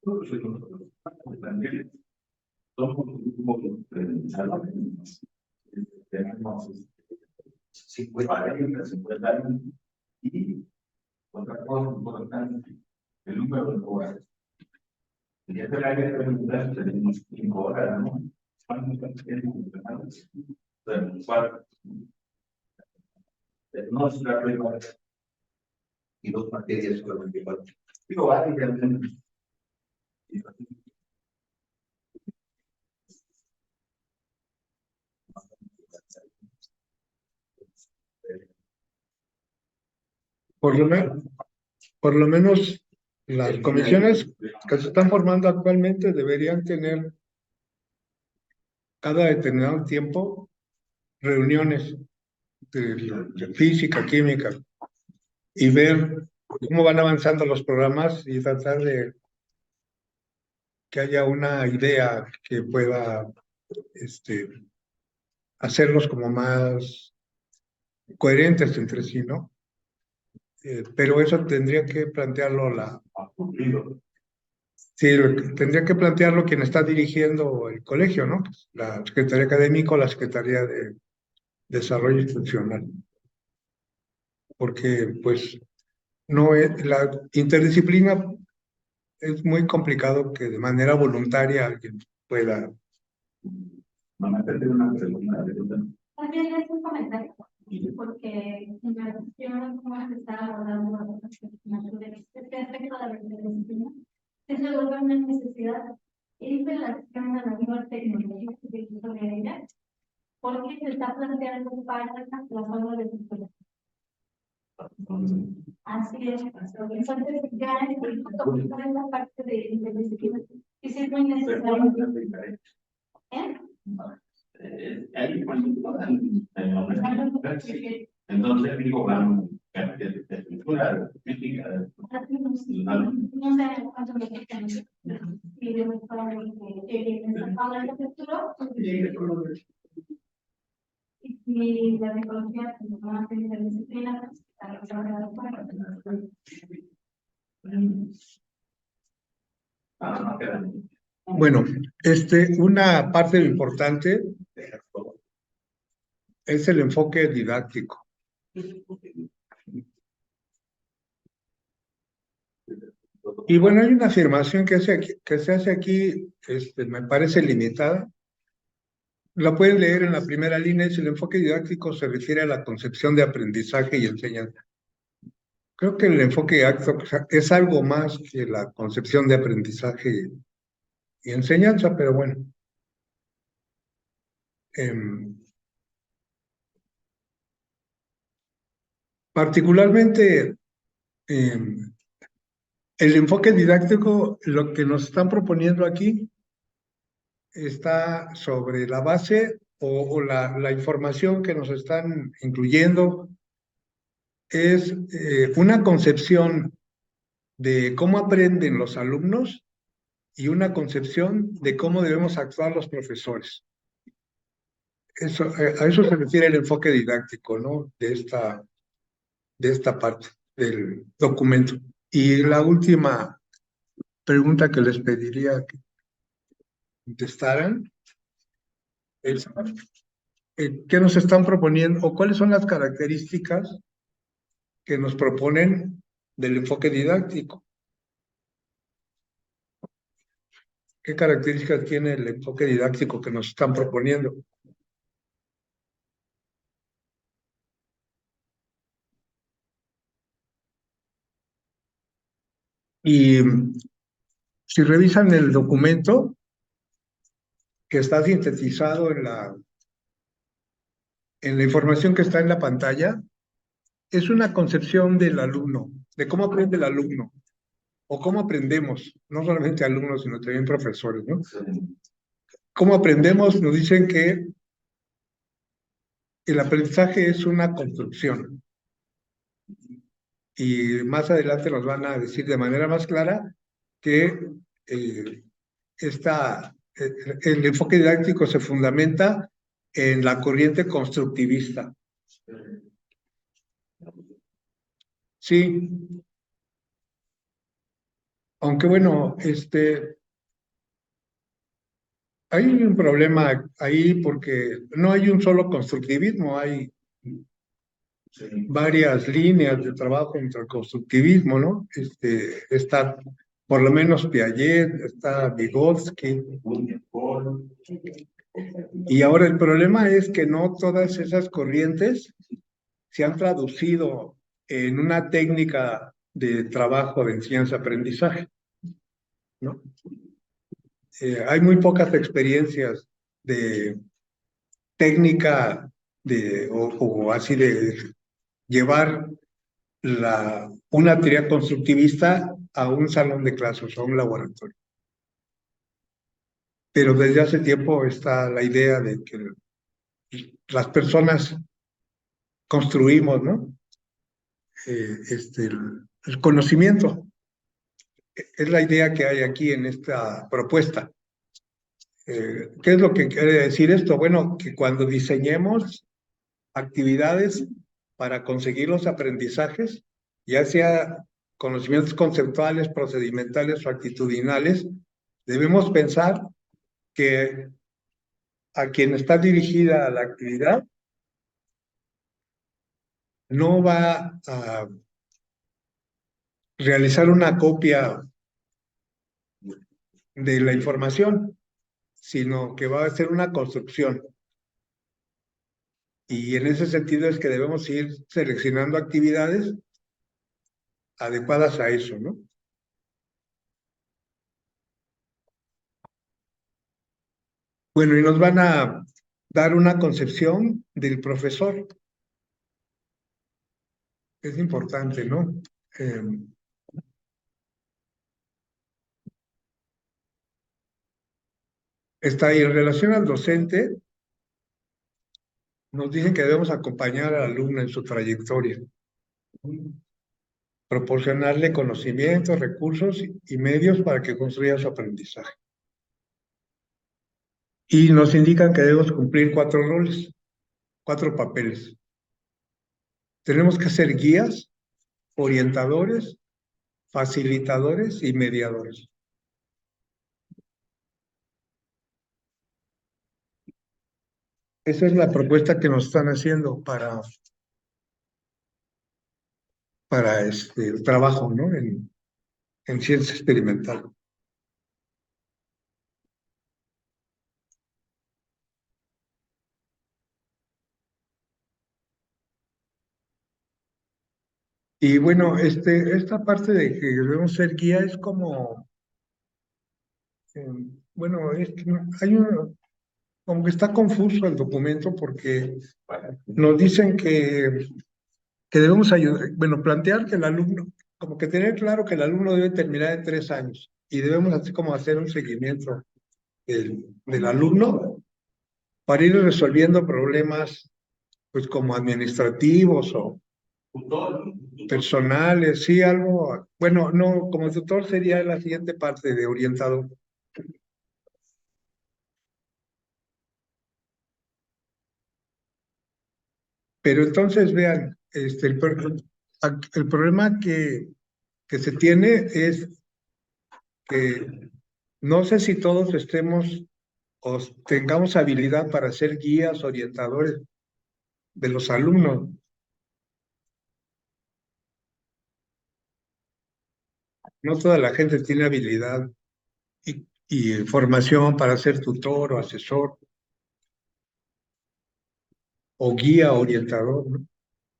Nosotros, el plantel, somos un grupo presenciales. Tenemos 50 años y otra cosa importante, el número de horas. En este área de tenemos 5 horas, ¿no? No es una prueba y 2 materias solamente 4. Digo, vale, realmente. Por lo menos las comisiones que se están formando actualmente deberían tener cada determinado tiempo reuniones de física, química, y ver cómo van avanzando los programas y tratar de que haya una idea que pueda hacerlos como más coherentes entre sí, ¿no? Pero eso tendría que plantearlo sí, tendría que plantearlo quien está dirigiendo el colegio, ¿no? La Secretaría Académica o la Secretaría de Desarrollo Institucional. Porque, pues, no es, la interdisciplina es muy complicado que de manera voluntaria alguien pueda. Van a tener una pregunta. También es un comentario, porque en la discusión como se está abordando este aspecto de la disciplina, es luego una necesidad en relación a la nueva tecnología que se hizo sobre ella, porque se está planteando para la forma de disciplina. Así es. Entonces, ya en la parte de disciplina, y sí es muy necesario. Entonces digo, bueno, estructura crítica. No sé cuánto me quedan. Y de mi padre que el futuro. Y la tecnología, como más de disciplina, No queda. Bueno, una parte importante es el enfoque didáctico. Y bueno, hay una afirmación que se hace aquí, me parece limitada. La pueden leer en la primera línea, dice: el enfoque didáctico se refiere a la concepción de aprendizaje y enseñanza. Creo que el enfoque didáctico es algo más que la concepción de aprendizaje y enseñanza, pero bueno. Particularmente, el enfoque didáctico, lo que nos están proponiendo aquí, está sobre la base o la información que nos están incluyendo, es una concepción de cómo aprenden los alumnos y una concepción de cómo debemos actuar los profesores. A eso se refiere el enfoque didáctico, ¿no? De esta parte del documento. Y la última pregunta que les pediría que contestaran es: ¿qué nos están proponiendo o cuáles son las características que nos proponen del enfoque didáctico? ¿Qué características tiene el enfoque didáctico que nos están proponiendo? Y si revisan el documento que está sintetizado en la información que está en la pantalla, es una concepción del alumno, de cómo aprende el alumno, o cómo aprendemos, no solamente alumnos, sino también profesores, ¿no? ¿Cómo aprendemos? Nos dicen que el aprendizaje es una construcción. Y más adelante nos van a decir de manera más clara que el enfoque didáctico se fundamenta en la corriente constructivista. Sí. Aunque bueno, hay un problema ahí porque no hay un solo constructivismo, hay varias líneas de trabajo contra el constructivismo, ¿no? Está por lo menos Piaget, está Vygotsky. Y ahora el problema es que no todas esas corrientes se han traducido en una técnica de trabajo de enseñanza-aprendizaje, ¿no? Hay muy pocas experiencias de técnica o así de llevar una teoría constructivista a un salón de clases o a un laboratorio. Pero desde hace tiempo está la idea de que las personas construimos, ¿no? El conocimiento. Es la idea que hay aquí en esta propuesta. ¿Qué es lo que quiere decir esto? Bueno, que cuando diseñemos actividades para conseguir los aprendizajes, ya sea conocimientos conceptuales, procedimentales o actitudinales, debemos pensar que a quien está dirigida la actividad no va a realizar una copia de la información, sino que va a hacer una construcción. Y en ese sentido es que debemos ir seleccionando actividades adecuadas a eso, ¿no? Bueno, y nos van a dar una concepción del profesor. Es importante, ¿no? Está ahí en relación al docente. Nos dicen que debemos acompañar al alumno en su trayectoria, proporcionarle conocimientos, recursos y medios para que construya su aprendizaje. Y nos indican que debemos cumplir 4 roles, 4 papeles. Tenemos que ser guías, orientadores, facilitadores y mediadores. esa es la propuesta que nos están haciendo para el trabajo, ¿no? En ciencia experimental. Y bueno, esta parte de que debemos ser guía es como, eh, bueno, como que está confuso el documento porque nos dicen que debemos ayudar, bueno, plantear que el alumno, como que tener claro que el alumno debe terminar en 3 años y debemos así como hacer un seguimiento del alumno para ir resolviendo problemas, pues como administrativos o personales, sí, algo, bueno, no, como tutor sería la siguiente parte de orientador. Pero entonces vean, el problema que se tiene es que no sé si todos estemos o tengamos habilidad para ser guías, orientadores de los alumnos. No toda la gente tiene habilidad y formación para ser tutor o asesor o guía, orientador, ¿no?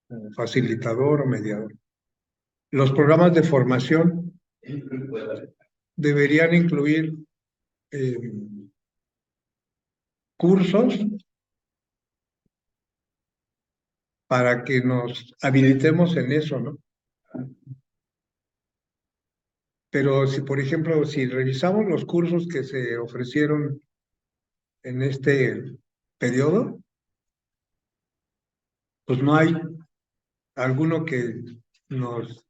O facilitador o mediador. Los programas de formación deberían incluir eh, cursos para que nos habilitemos en eso, ¿no? Pero si, por ejemplo, si revisamos los cursos que se ofrecieron en este periodo, pues no hay alguno que nos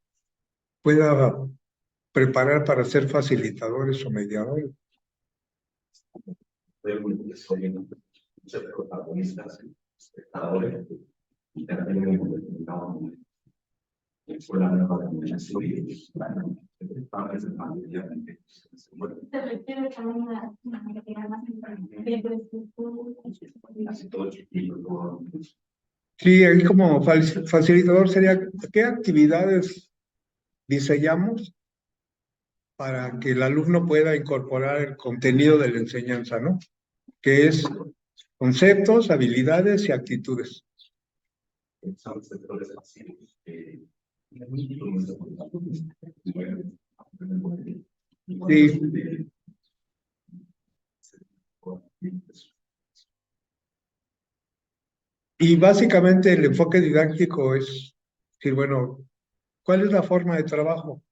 pueda preparar para ser facilitadores o mediadores. Ser protagonistas, espectadores, y también fue la nueva denominación y padres de familia. Se requiere también una actividad más Así todo chiquito, todo. Sí, ahí como facilitador sería, ¿qué actividades diseñamos para que el alumno pueda incorporar el contenido de la enseñanza, ¿no? Que es conceptos, habilidades y actitudes. Son sectores pasivos. Sí. Y básicamente el enfoque didáctico es decir, bueno, ¿cuál es la forma de trabajo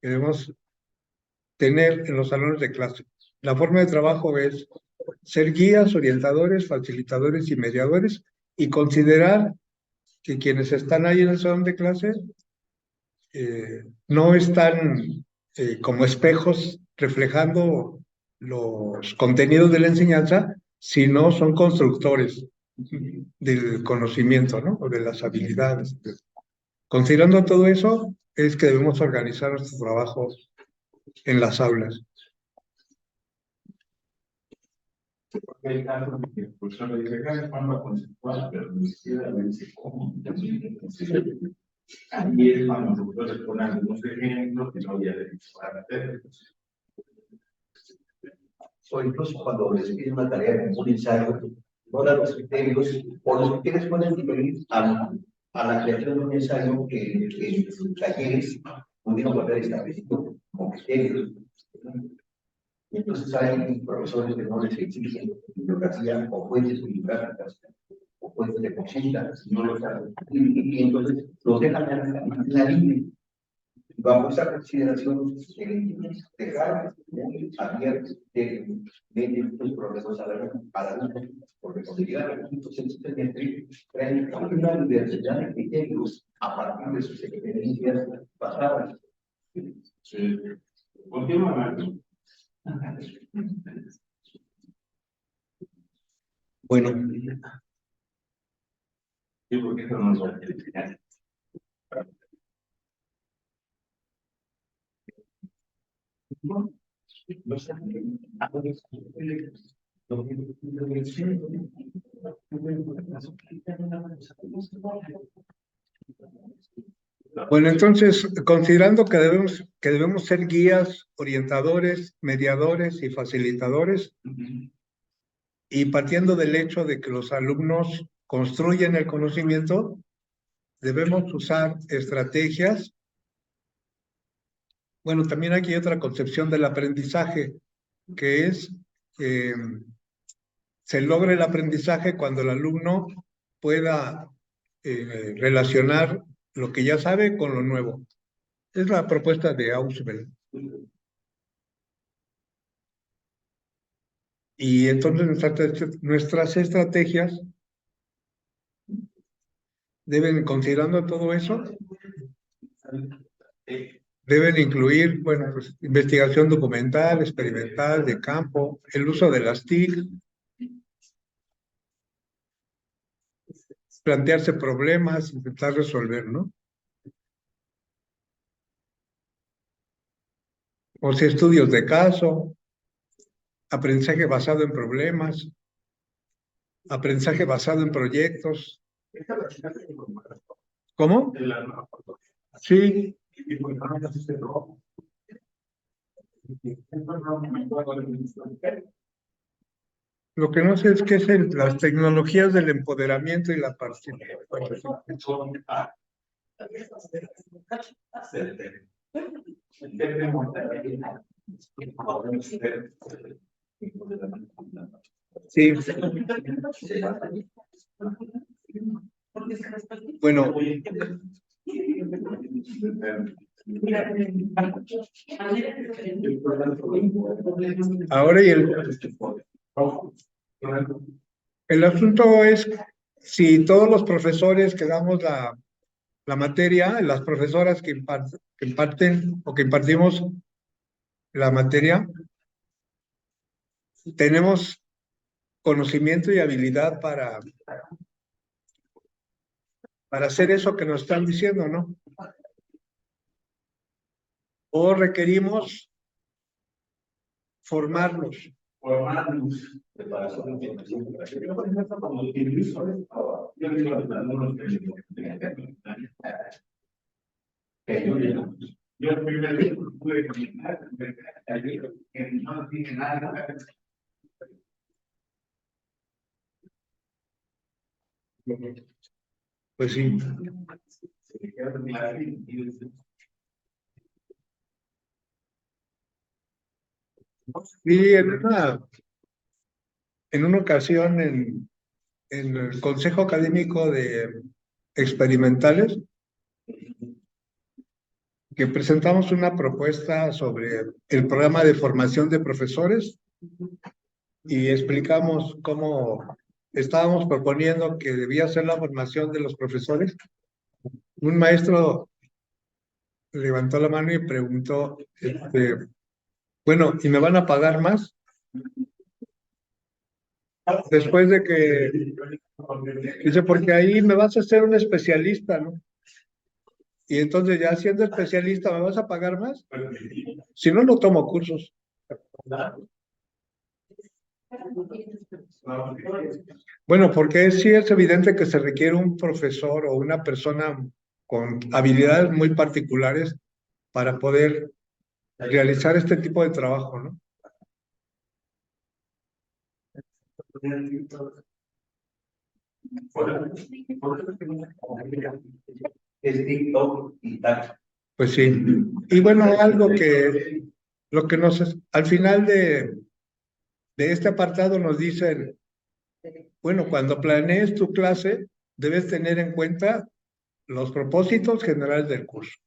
que debemos tener en los salones de clase? La forma de trabajo es ser guías, orientadores, facilitadores y mediadores y considerar que quienes están ahí en el salón de clase no están como espejos reflejando los contenidos de la enseñanza, sino son constructores del conocimiento, ¿no? O de las habilidades. Considerando todo eso, es que debemos organizar nuestro trabajo en las aulas. El caso de que el profesor le dice, cada forma conceptual, pero ni siquiera le dice cómo. Ahí es cuando los profesores ponen algunos ejemplos que no había dicho para hacer. O incluso cuando les piden una tarea como un ensayo, no dan los criterios, o los criterios pueden diferir a la creación de un ensayo que sus talleres pudieron haber establecido como criterios. Entonces hay profesores que no les exigen bibliografía o fuentes bibliográficas o fuentes de consulta, no lo saben. Y entonces los dejan en la línea. Bajo esa consideración, dejar abiertos los problemas a la luz, porque considerar que los estudiantes traen una diversidad de criterios a partir de sus experiencias pasadas. Sí. Continúa, Marco. Bueno, Sí, porque eso no es lo que Bueno, entonces, considerando que debemos ser guías, orientadores, mediadores y facilitadores, y partiendo del hecho de que los alumnos construyen el conocimiento, debemos usar estrategias. Bueno, también aquí hay otra concepción del aprendizaje, que es se logra el aprendizaje cuando el alumno pueda relacionar lo que ya sabe con lo nuevo. Es la propuesta de Ausubel. Y entonces nuestras estrategias deben, considerando todo eso, deben incluir, bueno, pues, investigación documental, experimental, de campo, el uso de las TIC, plantearse problemas, intentar resolver, ¿no? O sea, estudios de caso, aprendizaje basado en problemas, aprendizaje basado en proyectos. ¿Cómo? Sí. Lo que no sé es qué es las tecnologías del empoderamiento y la participación. Sí. Bueno. Ahora el asunto es si todos los profesores que damos la materia, las profesoras que imparten o que impartimos la materia, tenemos conocimiento y habilidad para hacer eso que nos están diciendo, ¿no? O requerimos formarlos. Yo el primer día pude caminar, que no tiene nada. Pues sí. Y en una ocasión en el Consejo Académico de Experimentales, que presentamos una propuesta sobre el programa de formación de profesores y explicamos cómo estábamos proponiendo que debía ser la formación de los profesores. Un maestro levantó la mano y preguntó, bueno, ¿y me van a pagar más? Después de que, dice, porque ahí me vas a hacer un especialista, ¿no? Y entonces ya siendo especialista, ¿me vas a pagar más? Si no, no tomo cursos. Bueno, porque sí es evidente que se requiere un profesor o una persona con habilidades muy particulares para poder realizar este tipo de trabajo, ¿no? Es TikTok y tal. Pues sí. Y bueno, algo que lo que al final de este apartado nos dicen, bueno, cuando planees tu clase, debes tener en cuenta los propósitos generales del curso,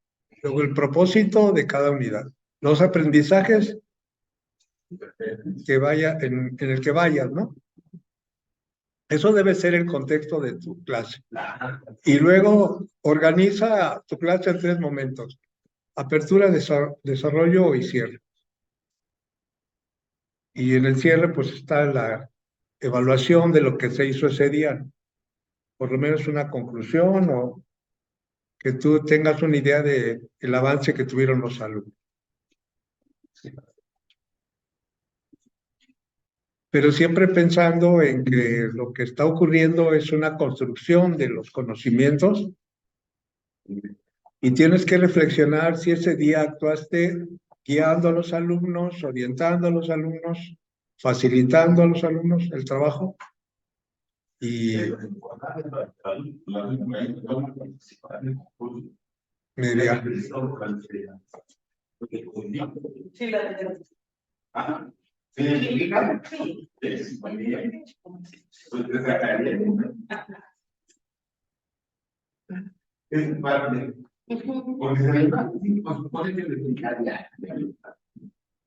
luego el propósito de cada unidad, los aprendizajes en el que vayas, ¿no? Eso debe ser el contexto de tu clase. Y luego organiza tu clase en 3 momentos: apertura, desarrollo y cierre. Y en el cierre pues está la evaluación de lo que se hizo ese día, por lo menos una conclusión o que tú tengas una idea de el avance que tuvieron los alumnos. pero siempre pensando en que lo que está ocurriendo es una construcción de los conocimientos y tienes que reflexionar si ese día actuaste guiando a los alumnos, orientando a los alumnos, facilitando a los alumnos el trabajo. Y me diría, Sí, la tenemos. ¿Se identifican? Es parte. Porque se supone que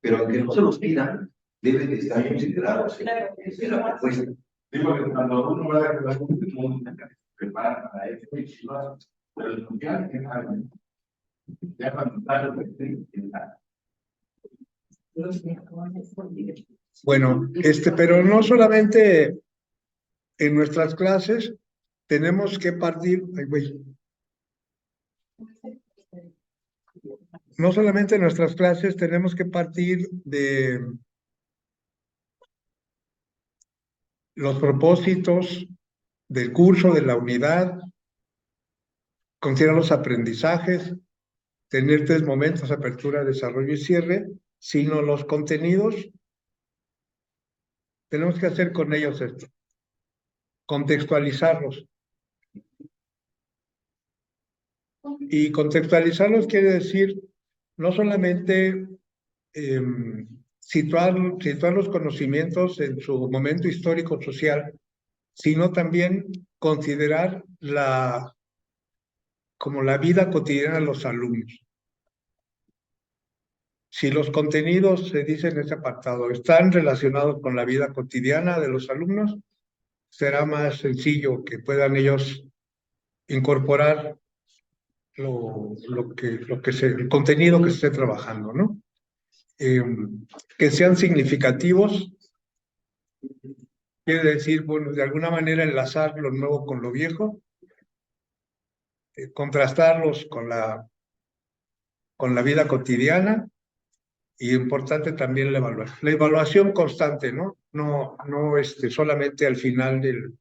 Pero aunque no se los pidan, deben de estar considerados en la propuesta. digo que cuando uno va a dar un prepara para eso, pero el social ya cuando está lo bueno, pero no solamente en nuestras clases tenemos que partir, no solamente en nuestras clases tenemos que partir de los propósitos del curso, de la unidad, considerar los aprendizajes, tener 3 momentos: apertura, desarrollo y cierre, sino los contenidos. Tenemos que hacer con ellos esto, contextualizarlos. Y contextualizarlos quiere decir no solamente situar los conocimientos en su momento histórico social, sino también considerar como la vida cotidiana de los alumnos. Si los contenidos, se dice en ese apartado, están relacionados con la vida cotidiana de los alumnos, será más sencillo que puedan ellos incorporar el contenido que se esté trabajando, ¿no? Que sean significativos, quiere decir, bueno, de alguna manera enlazar lo nuevo con lo viejo, contrastarlos con la vida cotidiana, y importante también la evaluación constante, ¿no? No solamente al final del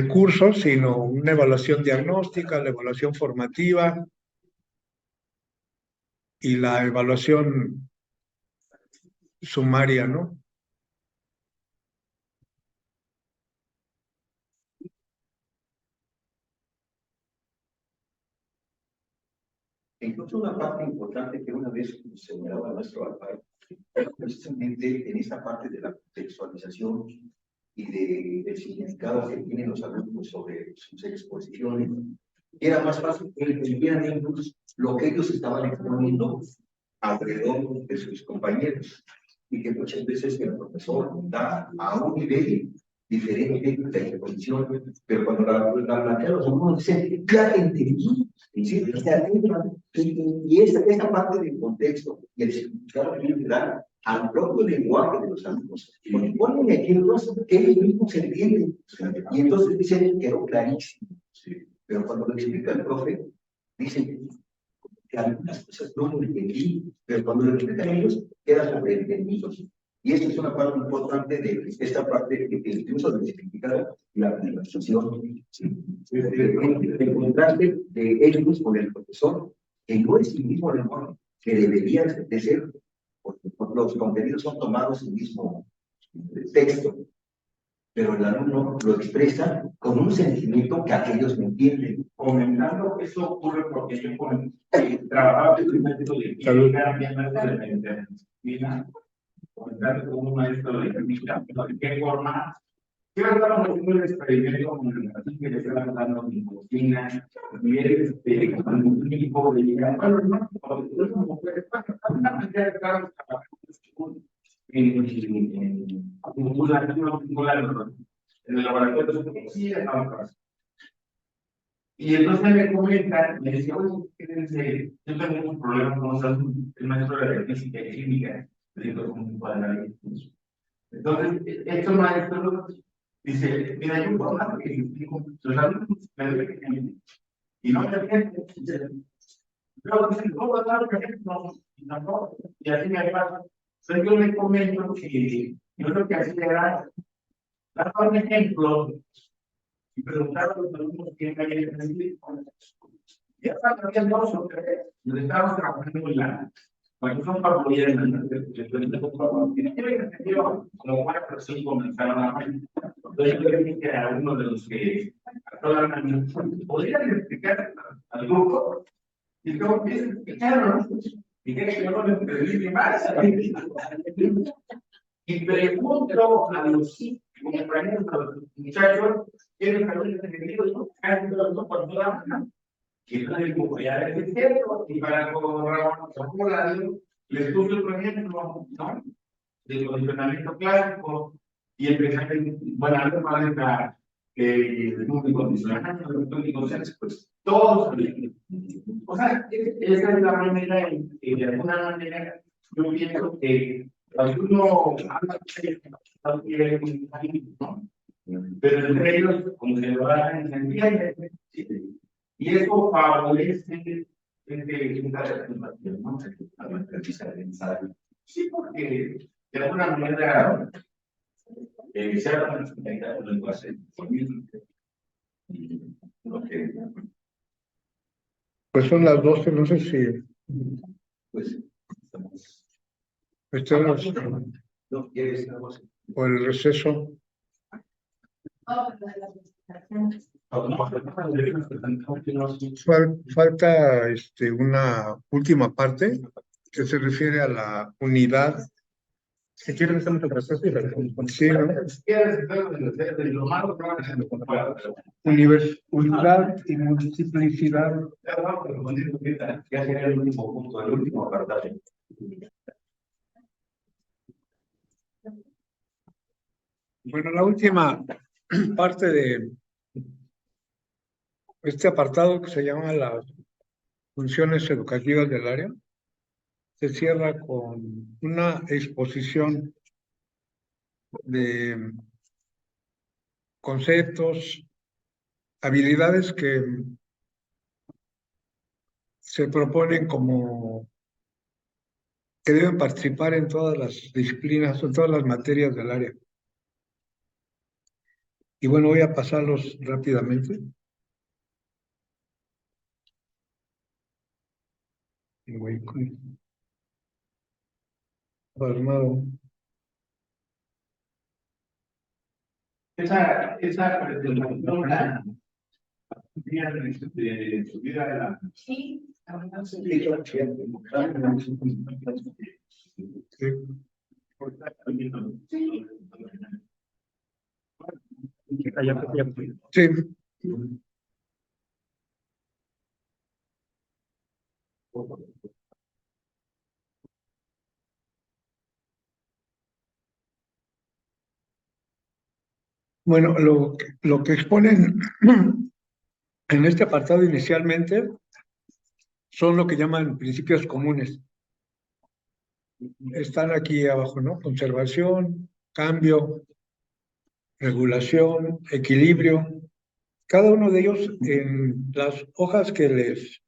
curso, sino una evaluación diagnóstica, la evaluación formativa y la evaluación sumaria, ¿no? Incluso una parte importante que una vez señalaba nuestro Alfaro, precisamente en esta parte de la contextualización y del significado que tienen los alumnos sobre sus exposiciones, era más fácil que entendieran ellos lo que ellos estaban exponiendo alrededor de sus compañeros, y que muchas veces el profesor da a un nivel diferente de exposición, pero cuando la plantea los alumnos dicen, ya entendí, y esta parte del contexto y el significado que ellos dan al propio lenguaje de los alumnos, porque ponen ejemplos que ellos mismos entienden, y entonces dicen, quedó clarísimo, pero cuando lo explica el profe, dicen que algunas cosas no lo entendí, pero cuando lo explican ellos, quedan sobreentendidos. Y esta es una parte importante de esta parte que incluso del significado y la administración. El contraste de ellos con el profesor, que no es el mismo lenguaje que debería de ser, porque los contenidos son tomados el mismo texto, pero el alumno lo expresa con un sentimiento que aquellos no entienden. Comentando que eso ocurre porque yo trabajaba en un maestro de química, comentando con un maestro de química, de qué forma. ¿Qué estamos haciendo el experimento con el que le están dando mi cocina? Y él, con un equipo de llegar, bueno, no, en el laboratorio de sí, y entonces me comenta, me decía, oye, fíjense, yo tengo un problema con los alumnos, el maestro de física y química, le digo, como un padre. Entonces, estos maestros, dice, mira, yo puedo hablar que los alumnos me ven y no me gente, luego dicen, ¿cómo hablar que no? Y así me pasa. Entonces yo le comento que Yo lo que hacía era dar un ejemplo y preguntar a los alumnos quién había entendido. Ya había dos o tres, nos estábamos trabajando en la. Bueno, son favorabilidades como buena persona comenzaron a ver. Entonces yo le dije a uno de los que ¿podrían explicar al grupo? Y luego me explicaron, y que yo no le entendí más. Y pregunto a los compañeros, a los muchachos, ¿quieren haber entendido? Y yo digo, ya es cierto, y para corroborar, les puse el ejemplo, ¿no? Del condicionamiento clásico, y empecé bueno, a la multicondicionamiento, pues todos, o sea, esa es la manera en que de alguna manera yo pienso que uno ¿no? Pero entre ellos, como se lo hacen, se entiende, y eso favorece esta representación, ¿no? Sí, porque de alguna manera se habla de la sustentabilidad del lenguaje y lo que Pues son las 12, no sé si Pues estamos. estemos No, ¿quieres algo así? por el receso. Falta una última parte que se refiere a la unidad. Si quieren, estamos en receso y regresamos. Sí, ¿no? Unidad y multiplicidad. Ya sería el último punto, el último apartado. Bueno, la última parte de este apartado que se llama las funciones educativas del área se cierra con una exposición de conceptos, habilidades que se proponen como que deben participar en todas las disciplinas, en todas las materias del área. Y bueno, voy a pasarlos rápidamente. Voy con armado. Esa presentación la de subida de la. Sí. Sí. Bueno, lo que exponen en este apartado inicialmente son lo que llaman principios comunes. Están aquí abajo, ¿no? Conservación, cambio, regulación, equilibrio. Cada uno de ellos en las hojas que les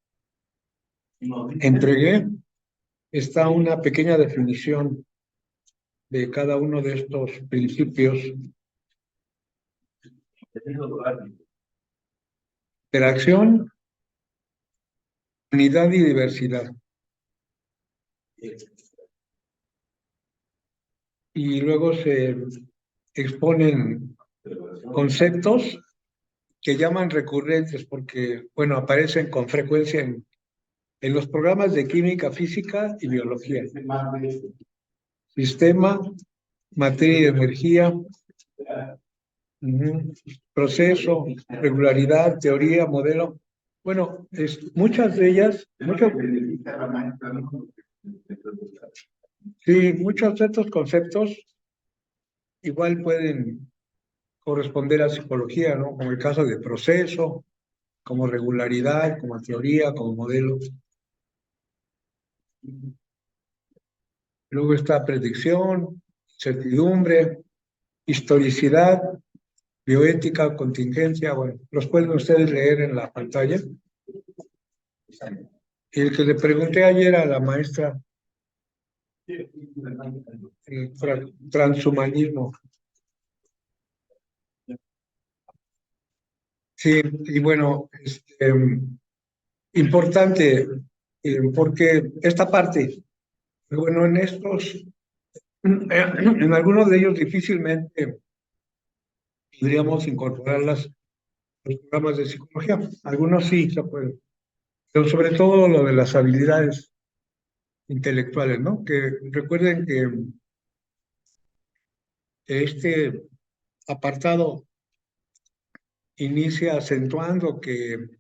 entregué está una pequeña definición de cada uno de estos principios. Interacción, unidad y diversidad. Y luego se exponen conceptos que llaman recurrentes porque, bueno, aparecen con frecuencia en los programas de química, física y biología. Sistema, materia y energía, proceso, regularidad, teoría, modelo. Bueno, muchas de ellas, sí, muchos de estos conceptos igual pueden corresponder a psicología, ¿no? Como el caso de proceso, como regularidad, como teoría, como modelo. Luego está predicción, certidumbre, historicidad, bioética, contingencia. Bueno, los pueden ustedes leer en la pantalla. Y el que le pregunté ayer a la maestra el transhumanismo. Sí, y bueno, importante, porque esta parte, bueno, en estos, en algunos de ellos difícilmente podríamos incorporarlas los programas de psicología. Algunos sí se pueden, pero sobre todo lo de las habilidades intelectuales, ¿no? Que recuerden que este apartado inicia acentuando que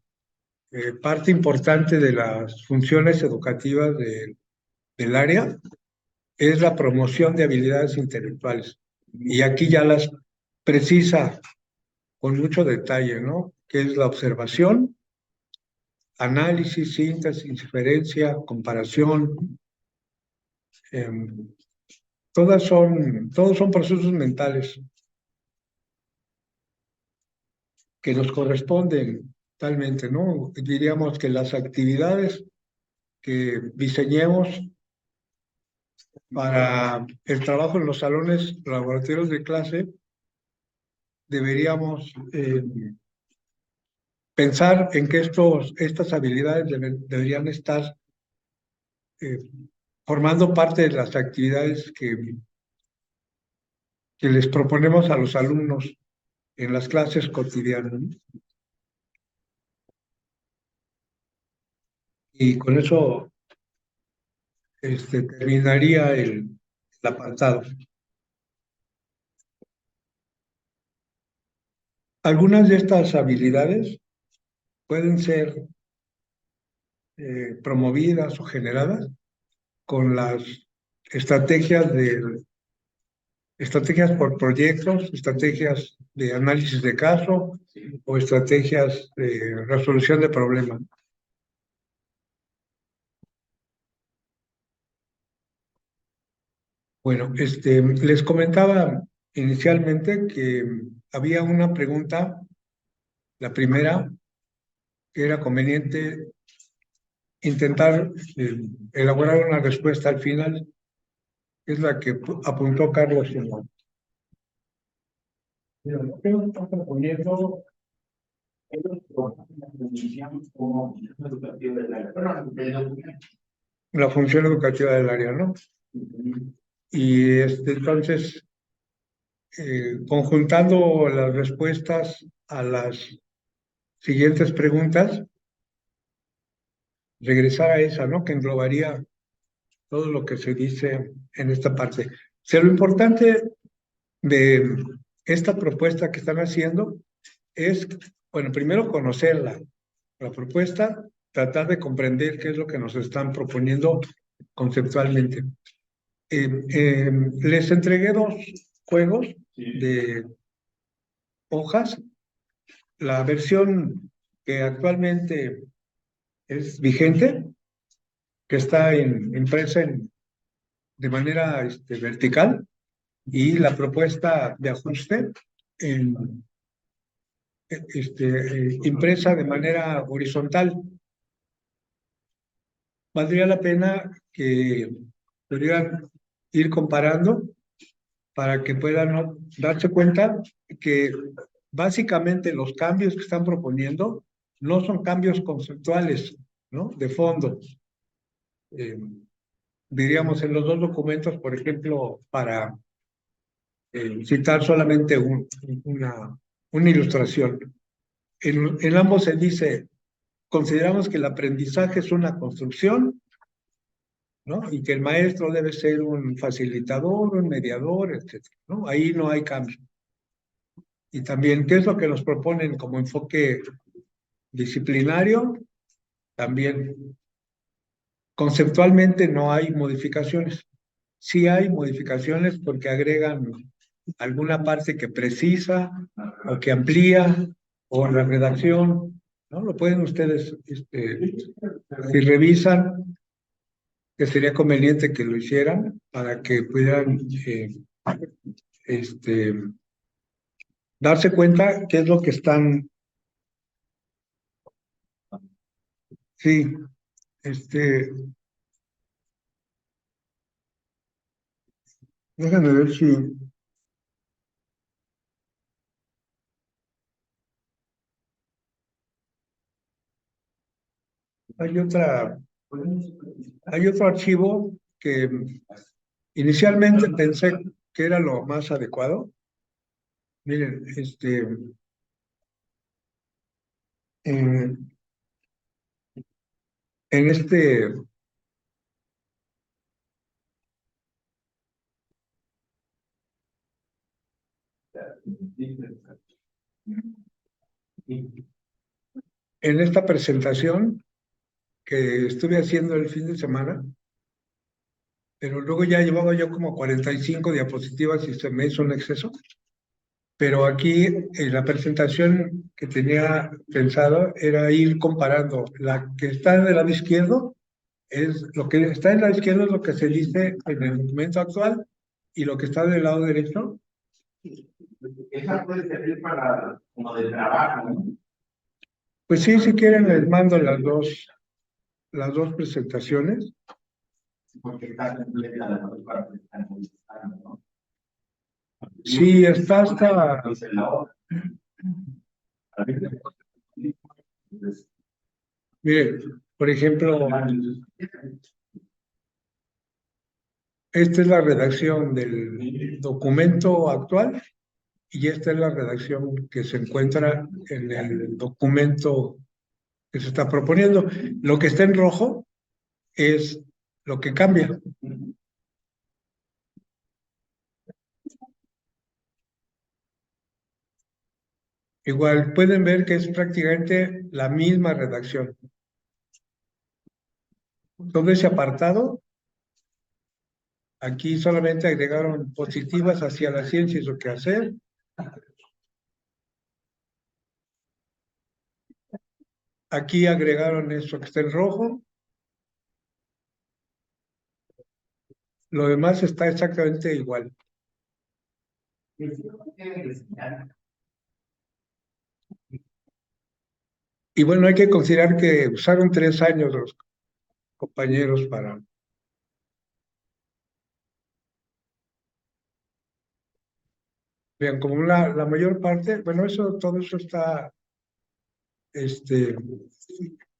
parte importante de las funciones educativas del área es la promoción de habilidades intelectuales. Y aquí ya las precisa con mucho detalle, ¿no? Que es la observación, análisis, síntesis, inferencia, comparación. Todos son procesos mentales que nos corresponden totalmente, ¿no? Diríamos que las actividades que diseñemos para el trabajo en los salones laboratorios de clase, deberíamos pensar en que estas habilidades deberían estar eh, formando parte de las actividades que les proponemos a los alumnos en las clases cotidianas, ¿no? Y con eso terminaría el apartado. Algunas de estas habilidades pueden ser promovidas o generadas con las estrategias por proyectos, estrategias de análisis de caso o estrategias de resolución de problemas. Bueno, les comentaba inicialmente que había una pregunta, la primera, que era conveniente intentar elaborar una respuesta al final, es la que apuntó Carlos Simón. Pero lo que nos están proponiendo es como educativa del área. Bueno, del documento. La función educativa del área, ¿no? Y entonces, conjuntando las respuestas a las siguientes preguntas, regresar a esa, ¿no? Que englobaría todo lo que se dice en esta parte. O sea, lo importante de esta propuesta que están haciendo es, bueno, primero conocerla, la propuesta, tratar de comprender qué es lo que nos están proponiendo conceptualmente. Les entregué 2 juegos de hojas. La versión que actualmente es vigente, que está impresa de manera vertical, y la propuesta de ajuste impresa de manera horizontal. Valdría la pena que pudieran ir comparando para que puedan darse cuenta que básicamente los cambios que están proponiendo no son cambios conceptuales, ¿no? De fondo. Diríamos en los 2 documentos, por ejemplo, para citar solamente una ilustración. En ambos se dice, consideramos que el aprendizaje es una construcción, ¿no? Y que el maestro debe ser un facilitador, un mediador, etc., ¿no? Ahí no hay cambio. Y también, ¿qué es lo que nos proponen como enfoque disciplinario? También, conceptualmente no hay modificaciones. Sí hay modificaciones porque agregan alguna parte que precisa o que amplía, o la redacción, ¿no? Lo pueden ustedes, si revisan, que sería conveniente que lo hicieran para que pudieran darse cuenta qué es lo que están. Sí, Déjame ver si hay hay otro archivo que inicialmente pensé que era lo más adecuado. Miren, en, en este, en esta presentación que estuve haciendo el fin de semana, pero luego ya llevaba yo como 45 diapositivas y se me hizo un exceso. Pero aquí en la presentación que tenía pensado era ir comparando la que está del lado izquierdo, es lo que está del lado izquierdo es lo que se dice en el documento actual y lo que está del lado derecho. Esa puede servir para como de trabajo, ¿no? Pues sí, si quieren les mando las dos presentaciones. Porque está completa la otra parte, está contestando, ¿no? Sí, está hasta, Entonces, la otra. mire, por ejemplo, esta es la redacción del documento actual y esta es la redacción que se encuentra en el documento que se está proponiendo. Lo que está en rojo es lo que cambia. Igual pueden ver que es prácticamente la misma redacción. Todo ese apartado, aquí solamente agregaron positivas hacia la ciencia y su quehacer. Aquí agregaron eso que está en rojo. Lo demás está exactamente igual. Y bueno, hay que considerar que usaron 3 años los compañeros para... Vean, como la mayor parte, bueno, todo eso está,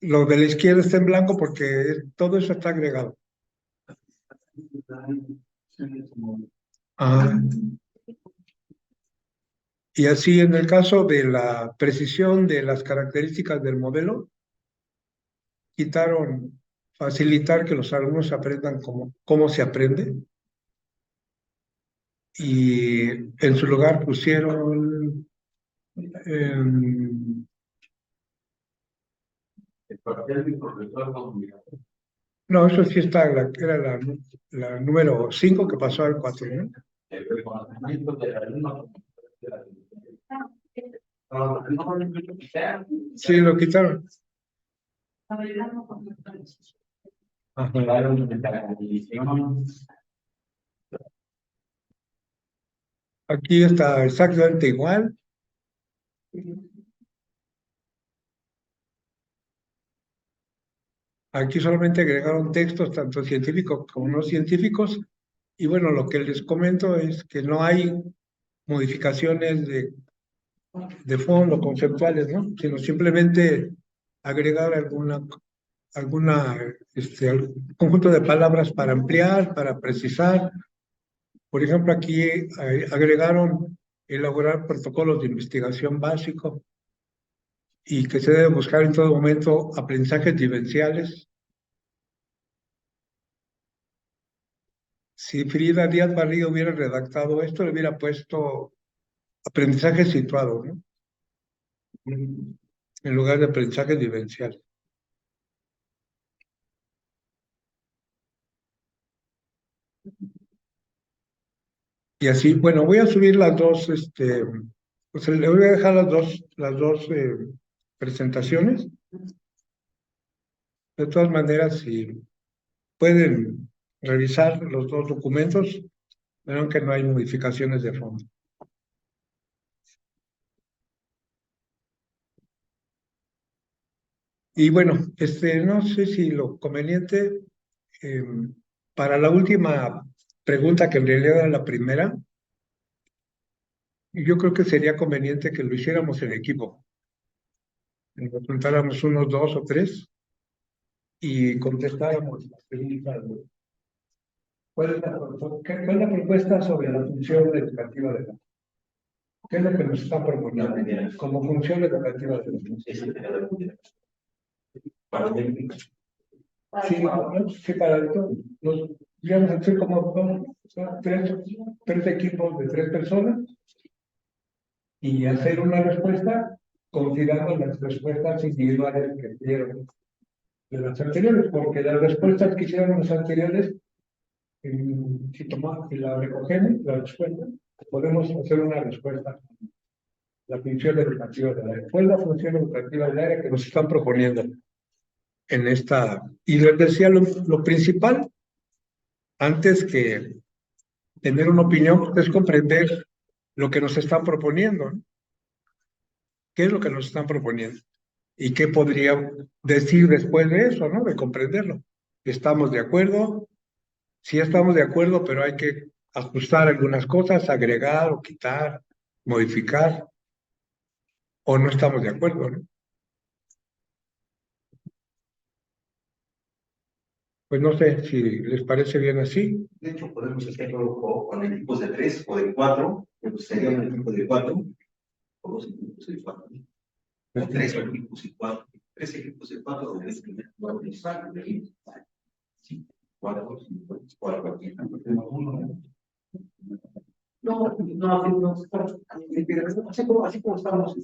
lo de la izquierda está en blanco porque todo eso está agregado. Ah, y así en el caso de la precisión de las características del modelo, quitaron facilitar que los alumnos aprendan cómo se aprende y en su lugar pusieron El papel del profesor comunicador. no, eso sí está, era la número 5 que pasó al 4, ¿no? El reconocimiento del alumno. Sí, lo quitaron. Ajá. Aquí está exactamente igual. Aquí solamente agregaron textos tanto científicos como no científicos. Y bueno, lo que les comento es que no hay modificaciones de fondo, conceptuales, ¿no? Sino simplemente agregar algún conjunto de palabras para ampliar, para precisar. Por ejemplo, aquí agregaron elaborar protocolos de investigación básico y que se debe buscar en todo momento aprendizajes vivenciales. Si Frida Díaz Barriga hubiera redactado esto, le hubiera puesto aprendizaje situado, ¿no? En lugar de aprendizaje vivencial. Y así, bueno, voy a subir las dos, pues le voy a dejar las dos presentaciones. De todas maneras, si pueden revisar los dos documentos, verán que no hay modificaciones de fondo. Y bueno, no sé si lo conveniente, para la última pregunta que en realidad era la primera, yo creo que sería conveniente que lo hiciéramos en equipo. Nos juntáramos unos 2 o 3 y contestáramos las preguntas. ¿Cuál es la propuesta sobre la función educativa de la? ¿Qué es lo que nos está proponiendo como función educativa de la? Sí, para esto nos íbamos a hacer como tres equipos de 3 personas y hacer una respuesta considerando las respuestas individuales que dieron de las anteriores, porque las respuestas que hicieron los anteriores, si tomamos y la recogemos, la respuesta, podemos hacer una respuesta. La función educativa del área. ¿Cuál es la función educativa del área que nos están proponiendo en esta? Y les decía, lo principal, antes que tener una opinión, es comprender lo que nos están proponiendo, ¿no? ¿Qué es lo que nos están proponiendo? ¿Y qué podría decir después de eso, ¿no? De comprenderlo. ¿Estamos de acuerdo? Sí estamos de acuerdo, pero hay que ajustar algunas cosas, agregar o quitar, modificar, o no estamos de acuerdo, ¿no? Pues no sé si les parece bien así. De hecho, podemos hacerlo con equipos de 3 o de 4, pues sería un equipo de 4, o 2 equipos de 4. O 3 equipos y 4. 3 equipos de 4 o 3 equipos de 4. 4 aquí. No, así como estamos,